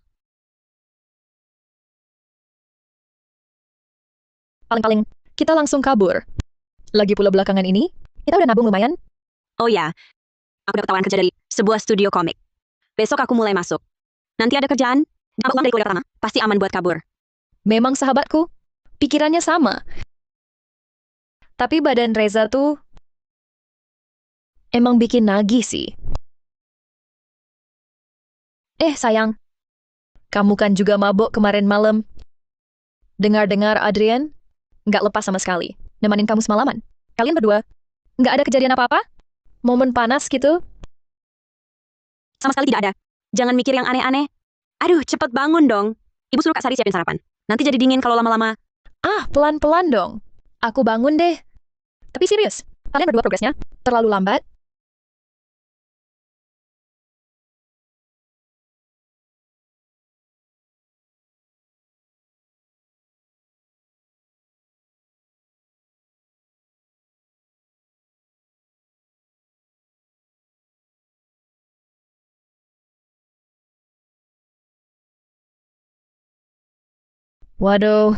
Paling-paling, kita langsung kabur. Lagi pula belakangan ini, kita udah nabung lumayan. Oh ya, aku dapat tawaran kerja dari sebuah studio komik. Besok aku mulai masuk. Nanti ada kerjaan, dapat uang dari keluarga pertama, pasti aman buat kabur. Memang sahabatku, pikirannya sama. Tapi badan Reza tuh emang bikin nagih sih. Sayang, kamu kan juga mabuk kemarin malam. Dengar-dengar Adrian nggak lepas sama sekali. Nemanin kamu semalaman. Kalian berdua, nggak ada kejadian apa-apa? Momen panas gitu? Sama sekali tidak ada. Jangan mikir yang aneh-aneh. Aduh, cepet bangun dong. Ibu suruh Kak Sari siapin sarapan. Nanti jadi dingin kalau lama-lama. Pelan-pelan dong. Aku bangun deh. Tapi serius, kalian berdua progresnya terlalu lambat. Waduh.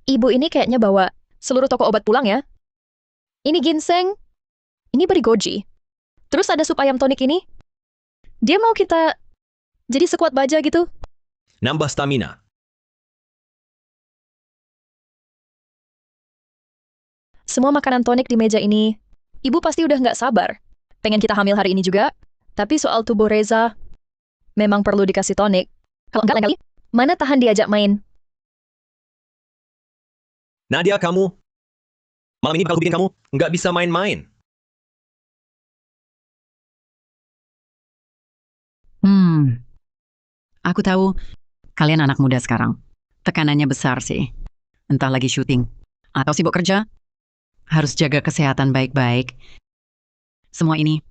Ibu ini kayaknya bawa seluruh toko obat pulang ya. Ini ginseng. Ini beri goji. Terus ada sup ayam tonik ini. Dia mau kita jadi sekuat baja gitu. Nambah stamina. Semua makanan tonik di meja ini, ibu pasti udah nggak sabar. Pengen kita hamil hari ini juga. Tapi soal tubuh Reza, memang perlu dikasih tonik. Kalau enggak lain kali, mana tahan diajak main. Nadia, kamu. Malam ini bakal bikin kamu nggak bisa main-main. Aku tahu kalian anak muda sekarang. Tekanannya besar sih. Entah lagi syuting atau sibuk kerja. Harus jaga kesehatan baik-baik. Semua ini,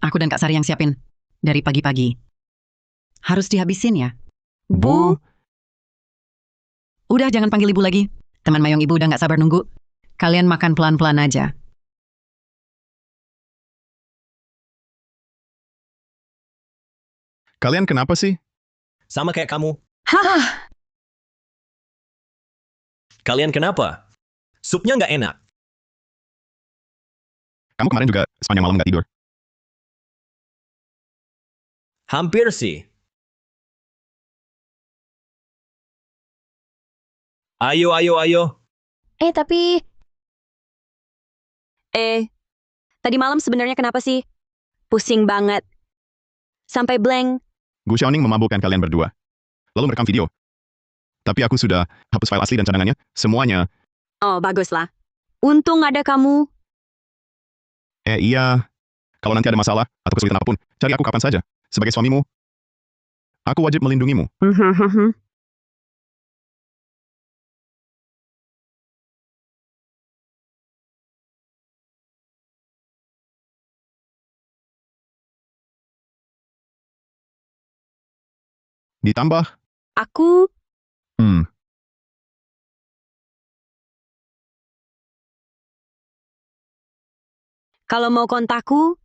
aku dan Kak Sari yang siapin. Dari pagi-pagi. Harus dihabisin ya. Bu, Udah jangan panggil ibu lagi. Teman mayong ibu udah gak sabar nunggu. Kalian makan pelan-pelan aja. kalian kenapa sih? Sama kayak kamu. Hah, Kalian kenapa? Supnya nggak enak. Kamu kemarin juga sepanjang malam nggak tidur. Hampir sih. Ayo, ayo, ayo. Tapi tadi malam sebenarnya kenapa sih? Pusing banget. Sampai blank. Gu Xiaoning memabukkan kalian berdua. Lalu merekam video. Tapi aku sudah hapus file asli dan cadangannya. Semuanya. Oh, baguslah. Untung ada kamu. Iya. Kalau nanti ada masalah atau kesulitan apapun, cari aku kapan saja. Sebagai suamimu, aku wajib melindungimu. Ditambah, Aku kalau mau kontakku,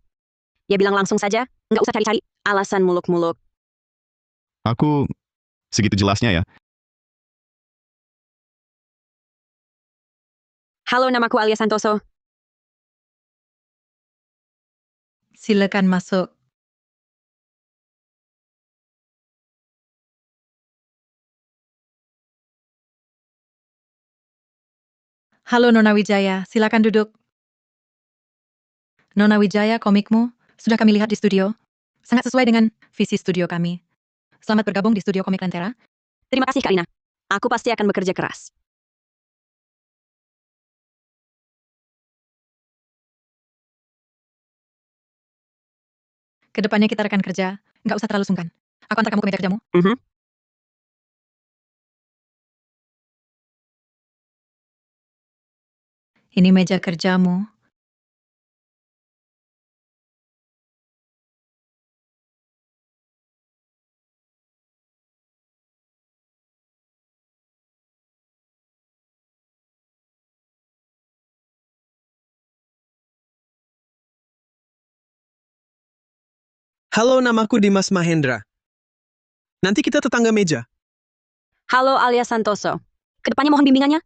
ya bilang langsung saja. Nggak usah cari-cari alasan muluk-muluk. aku segitu jelasnya ya. Halo, namaku Alia Santoso. Silakan masuk. Halo Nona Wijaya, silakan duduk. Nona Wijaya, komikmu sudah kami lihat di studio. Sangat sesuai dengan visi studio kami. Selamat bergabung di studio Komik Lentera. Terima kasih, Kak Lina. Aku pasti akan bekerja keras. Kedepannya kita rekan kerja, nggak usah terlalu sungkan. Aku antar kamu ke meja kerjamu. Ini meja kerjamu. Halo, namaku Dimas Mahendra. Nanti kita tetangga meja. Halo, Alia Santoso. Kedepannya mohon bimbingannya.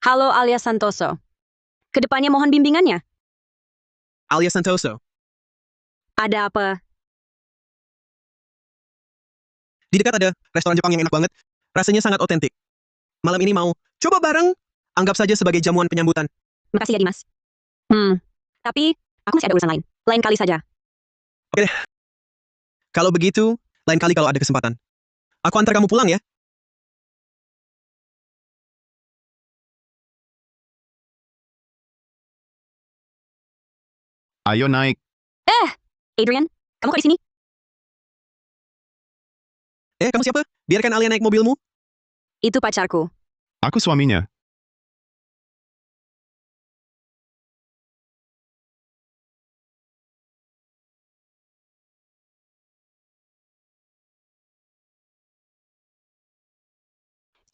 Halo, Alia Santoso. Kedepannya mohon bimbingannya. Alia Santoso. Ada apa? Di dekat ada restoran Jepang yang enak banget. Rasanya sangat otentik. Malam ini mau coba bareng? Anggap saja sebagai jamuan penyambutan. Makasih ya, Dimas. Tapi aku masih ada urusan lain. Lain kali saja. Oke deh. Kalau begitu, lain kali kalau ada kesempatan. Aku antar kamu pulang ya. Ayo naik. Adrian, kamu kok di sini? Kamu siapa? Biarkan Alia naik mobilmu. Itu pacarku. Aku suaminya.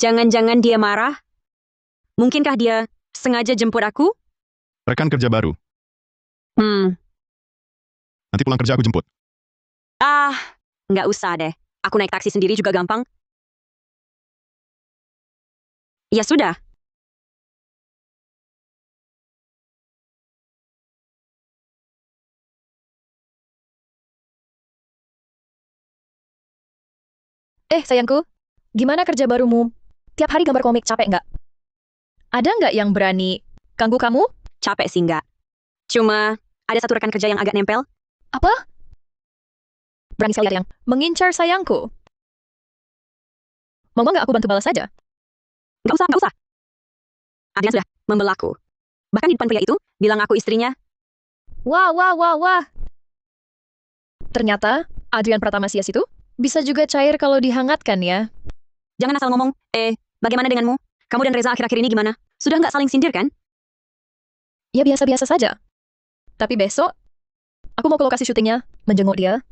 Jangan-jangan dia marah? Mungkinkah dia sengaja jemput aku? Rekan kerja baru. Nanti pulang kerja aku jemput. Nggak usah deh. Aku naik taksi sendiri juga gampang. Ya sudah. Sayangku, gimana kerja barumu? Tiap hari gambar komik, capek nggak? Ada nggak yang berani ganggu kamu? Capek sih nggak. Cuma ada satu rekan kerja yang agak nempel. Apa? Berani sekali ada yang mengincar sayangku. Mau nggak aku bantu balas saja? Nggak usah. Adrian sudah membelaku. Bahkan di depan pria itu, bilang aku istrinya. Wah. Ternyata Adrian Pratama Sias itu Bisa juga cair kalau dihangatkan ya. Jangan asal ngomong. Bagaimana denganmu? Kamu dan Reza akhir-akhir ini gimana? Sudah nggak saling sindir kan? Ya biasa-biasa saja. Tapi besok, aku mau ke lokasi syutingnya, menjenguk dia.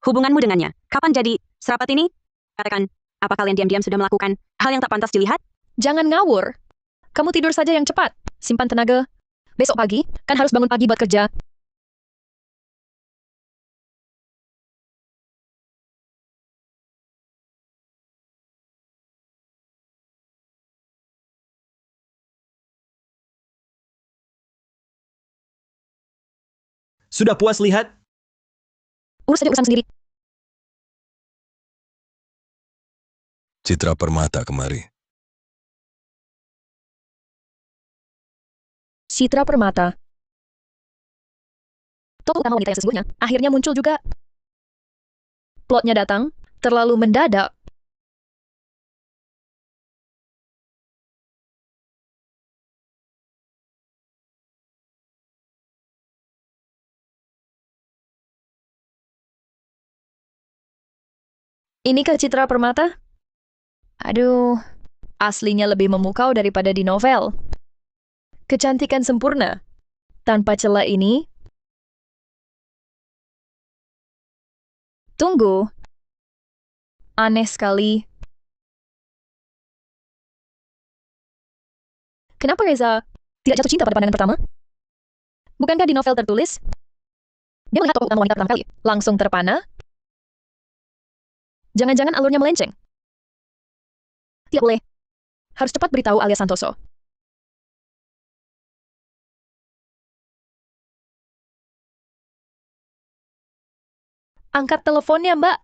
Hubunganmu dengannya, kapan jadi serapat ini? Katakan, apa kalian diam-diam sudah melakukan hal yang tak pantas dilihat? Jangan ngawur. Kamu tidur saja yang cepat. Simpan tenaga. Besok pagi, kan harus bangun pagi buat kerja. Sudah puas lihat? Urus saja urusan sendiri. Citra Permata kemari. Citra Permata. Tokoh utama wanita yang sesungguhnya akhirnya muncul juga. Plotnya datang, terlalu mendadak. Ini ke Citra Permata? Aduh, aslinya lebih memukau daripada di novel. Kecantikan sempurna. Tanpa celah ini. Tunggu. Aneh sekali. Kenapa Reza tidak jatuh cinta pada pandangan pertama? Bukankah di novel tertulis? Dia melihat tokoh utama wanita pertama kali, langsung terpana. Jangan-jangan alurnya melenceng. Tidak boleh. Harus cepat beritahu alias Santoso. Angkat teleponnya, Mbak.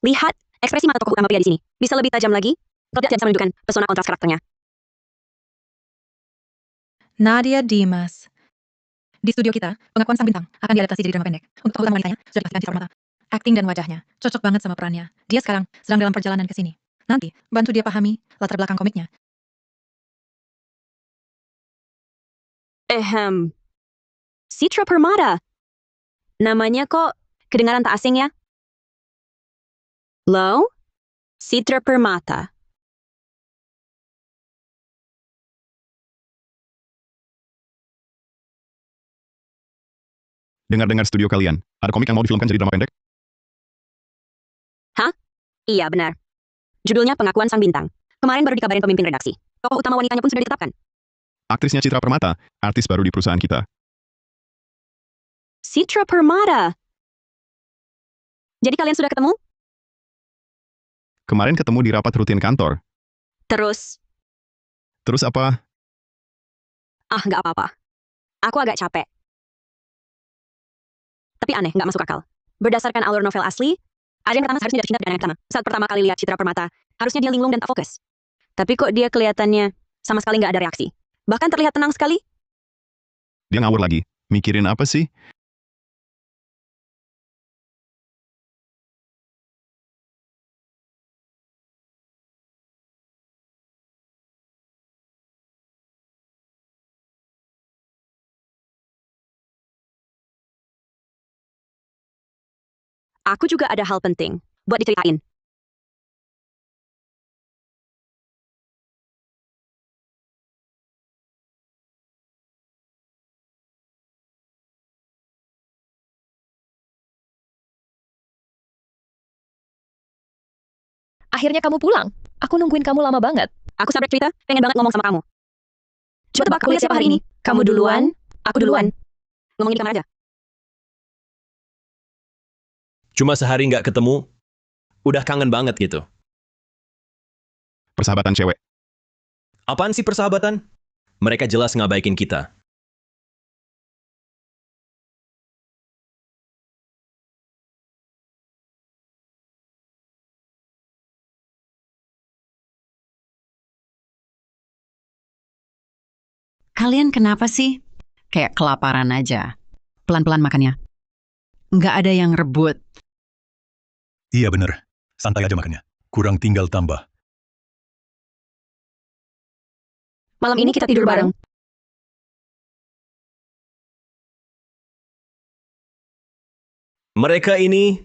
Lihat, ekspresi mata tokoh utama pria di sini. Bisa lebih tajam lagi? Tidak bisa menunjukkan pesona kontras karakternya. Nadia Dimas. Di studio kita, pengakuan sang bintang akan diadaptasi jadi drama pendek. Untuk tokoh utama wanitanya, sudah dipastikan Citra Permata. Akting dan wajahnya cocok banget sama perannya. Dia sekarang sedang dalam perjalanan ke sini. Nanti, bantu dia pahami latar belakang komiknya. Citra Permata. Namanya kok kedengaran tak asing ya? Lo? Citra Permata. Dengar-dengar studio kalian, ada komik yang mau difilmkan jadi drama pendek? Iya, benar. Judulnya Pengakuan Sang Bintang. Kemarin baru dikabarin pemimpin redaksi. Tokoh utama wanitanya pun sudah ditetapkan. Aktrisnya Citra Permata, artis baru di perusahaan kita. Citra Permata. Jadi kalian sudah ketemu? Kemarin ketemu di rapat rutin kantor. Terus? Terus apa? Nggak apa-apa. Aku agak capek. Tapi aneh, nggak masuk akal. Berdasarkan alur novel asli, ada yang pertama seharusnya jatuh cinta dengan yang pertama. Saat pertama kali lihat Citra Permata, harusnya dia linglung dan tak fokus. Tapi kok dia kelihatannya sama sekali nggak ada reaksi. Bahkan terlihat tenang sekali. Dia ngawur lagi. Mikirin apa sih? Aku juga ada hal penting buat diceritain. Akhirnya kamu pulang. Aku nungguin kamu lama banget. Aku sabar cerita, pengen banget ngomong sama kamu. Coba tebak aku lihat siapa hari ini. Kamu duluan, aku duluan. Ngomongin di kamar aja. Cuma sehari nggak ketemu, udah kangen banget gitu. Persahabatan cewek. Apaan sih persahabatan? Mereka jelas ngabaikin kita. Kalian kenapa sih? Kayak kelaparan aja. Pelan-pelan makannya. Nggak ada yang rebut. Iya bener. Santai aja makannya. Kurang tinggal tambah. Malam ini kita tidur bareng. Mereka ini...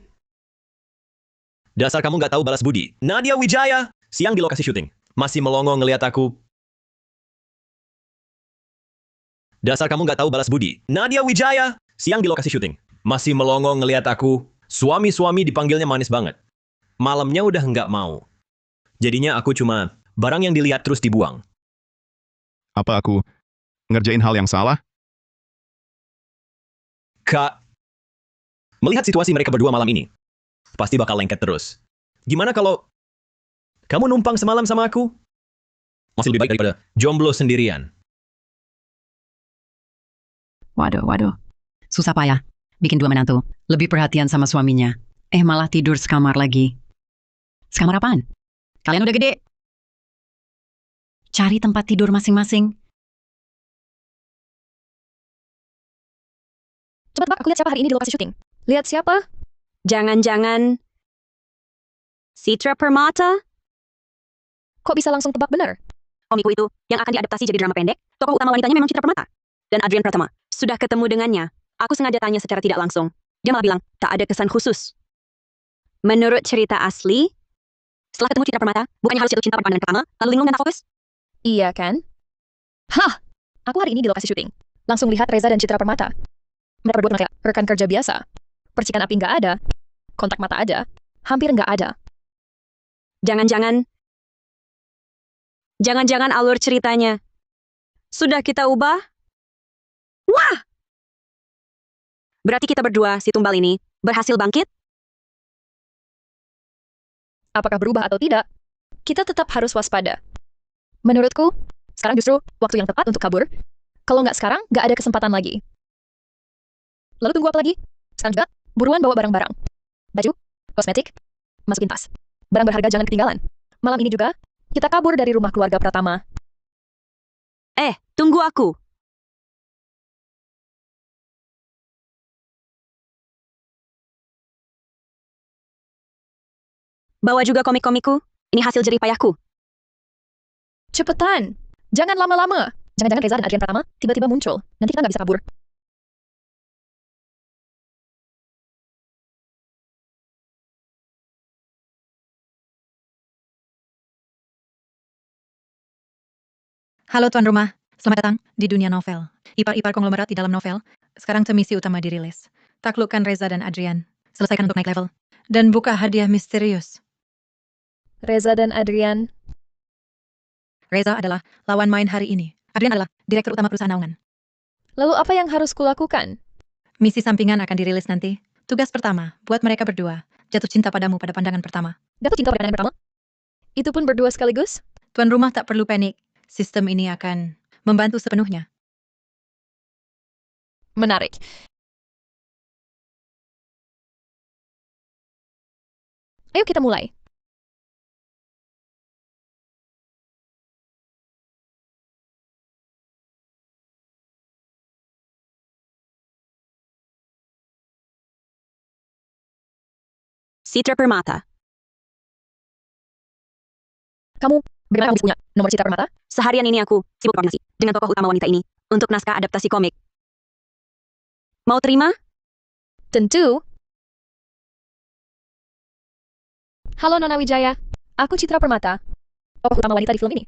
Dasar kamu nggak tahu balas budi. Nadia Wijaya, siang di lokasi syuting. Masih melongo ngeliat aku. Dasar kamu nggak tahu balas budi. Nadia Wijaya, siang di lokasi syuting. Masih melongo ngeliat aku. Suami-suami dipanggilnya manis banget. Malamnya udah nggak mau. Jadinya aku cuma barang yang dilihat terus dibuang. Apa aku ngerjain hal yang salah? Kak, melihat situasi mereka berdua malam ini, pasti bakal lengket terus. Gimana kalau kamu numpang semalam sama aku? Masih lebih baik daripada jomblo sendirian. Waduh. Susah payah. Bikin dua menantu. Lebih perhatian sama suaminya. Malah tidur sekamar lagi. Sekamar apaan? Kalian udah gede. Cari tempat tidur masing-masing. Coba tebak aku lihat siapa hari ini di lokasi syuting. Lihat siapa? Jangan-jangan... Citra Permata? Kok bisa langsung tebak benar? Komikku itu, yang akan diadaptasi jadi drama pendek, tokoh utama wanitanya memang Citra Permata. Dan Adrian Pratama. Sudah ketemu dengannya. Aku sengaja tanya secara tidak langsung. Dia malah bilang, tak ada kesan khusus. Menurut cerita asli, setelah ketemu Citra Permata, bukannya harus jatuh cinta pada pandangan pertama, lalu linglung dan tak fokus? Iya kan? Hah! Aku hari ini di lokasi syuting. Langsung lihat Reza dan Citra Permata. Mereka berdua kayak rekan kerja biasa. Percikan api nggak ada. Kontak mata ada. Hampir nggak ada. Jangan-jangan alur ceritanya sudah kita ubah? Wah! Berarti kita berdua, si tumbal ini, berhasil bangkit? Apakah berubah atau tidak? Kita tetap harus waspada. Menurutku, sekarang justru waktu yang tepat untuk kabur. Kalau nggak sekarang, nggak ada kesempatan lagi. Lalu tunggu apa lagi? Sekarang juga, buruan bawa barang-barang. Baju, kosmetik, masukin tas. Barang berharga jangan ketinggalan. Malam ini juga, kita kabur dari rumah keluarga Pratama. Tunggu aku. Bawa juga komik-komikku. Ini hasil jerih payahku. Cepetan! Jangan lama-lama! Jangan-jangan Reza dan Adrian Pratama tiba-tiba muncul. Nanti kita nggak bisa kabur. Halo tuan rumah, selamat datang di dunia novel. Ipar-ipar konglomerat di dalam novel. Sekarang misi utama dirilis. Taklukkan Reza dan Adrian. Selesaikan untuk naik level. Dan buka hadiah misterius. Reza dan Adrian. Reza adalah lawan main hari ini. Adrian adalah direktur utama perusahaan naungan. Lalu apa yang harus kulakukan? Misi sampingan akan dirilis nanti. Tugas pertama, buat mereka berdua. Jatuh cinta padamu pada pandangan pertama. Jatuh cinta pada pandangan pertama? Itu pun berdua sekaligus? Tuan rumah tak perlu panik. Sistem ini akan membantu sepenuhnya. Menarik. Ayo kita mulai. Citra Permata. Kamu, bagaimana kamu punya nomor Citra Permata? Seharian ini aku sibuk koordinasi dengan tokoh utama wanita ini untuk naskah adaptasi komik. Mau terima? Tentu. Halo Nona Wijaya, aku Citra Permata. Tokoh utama wanita di film ini.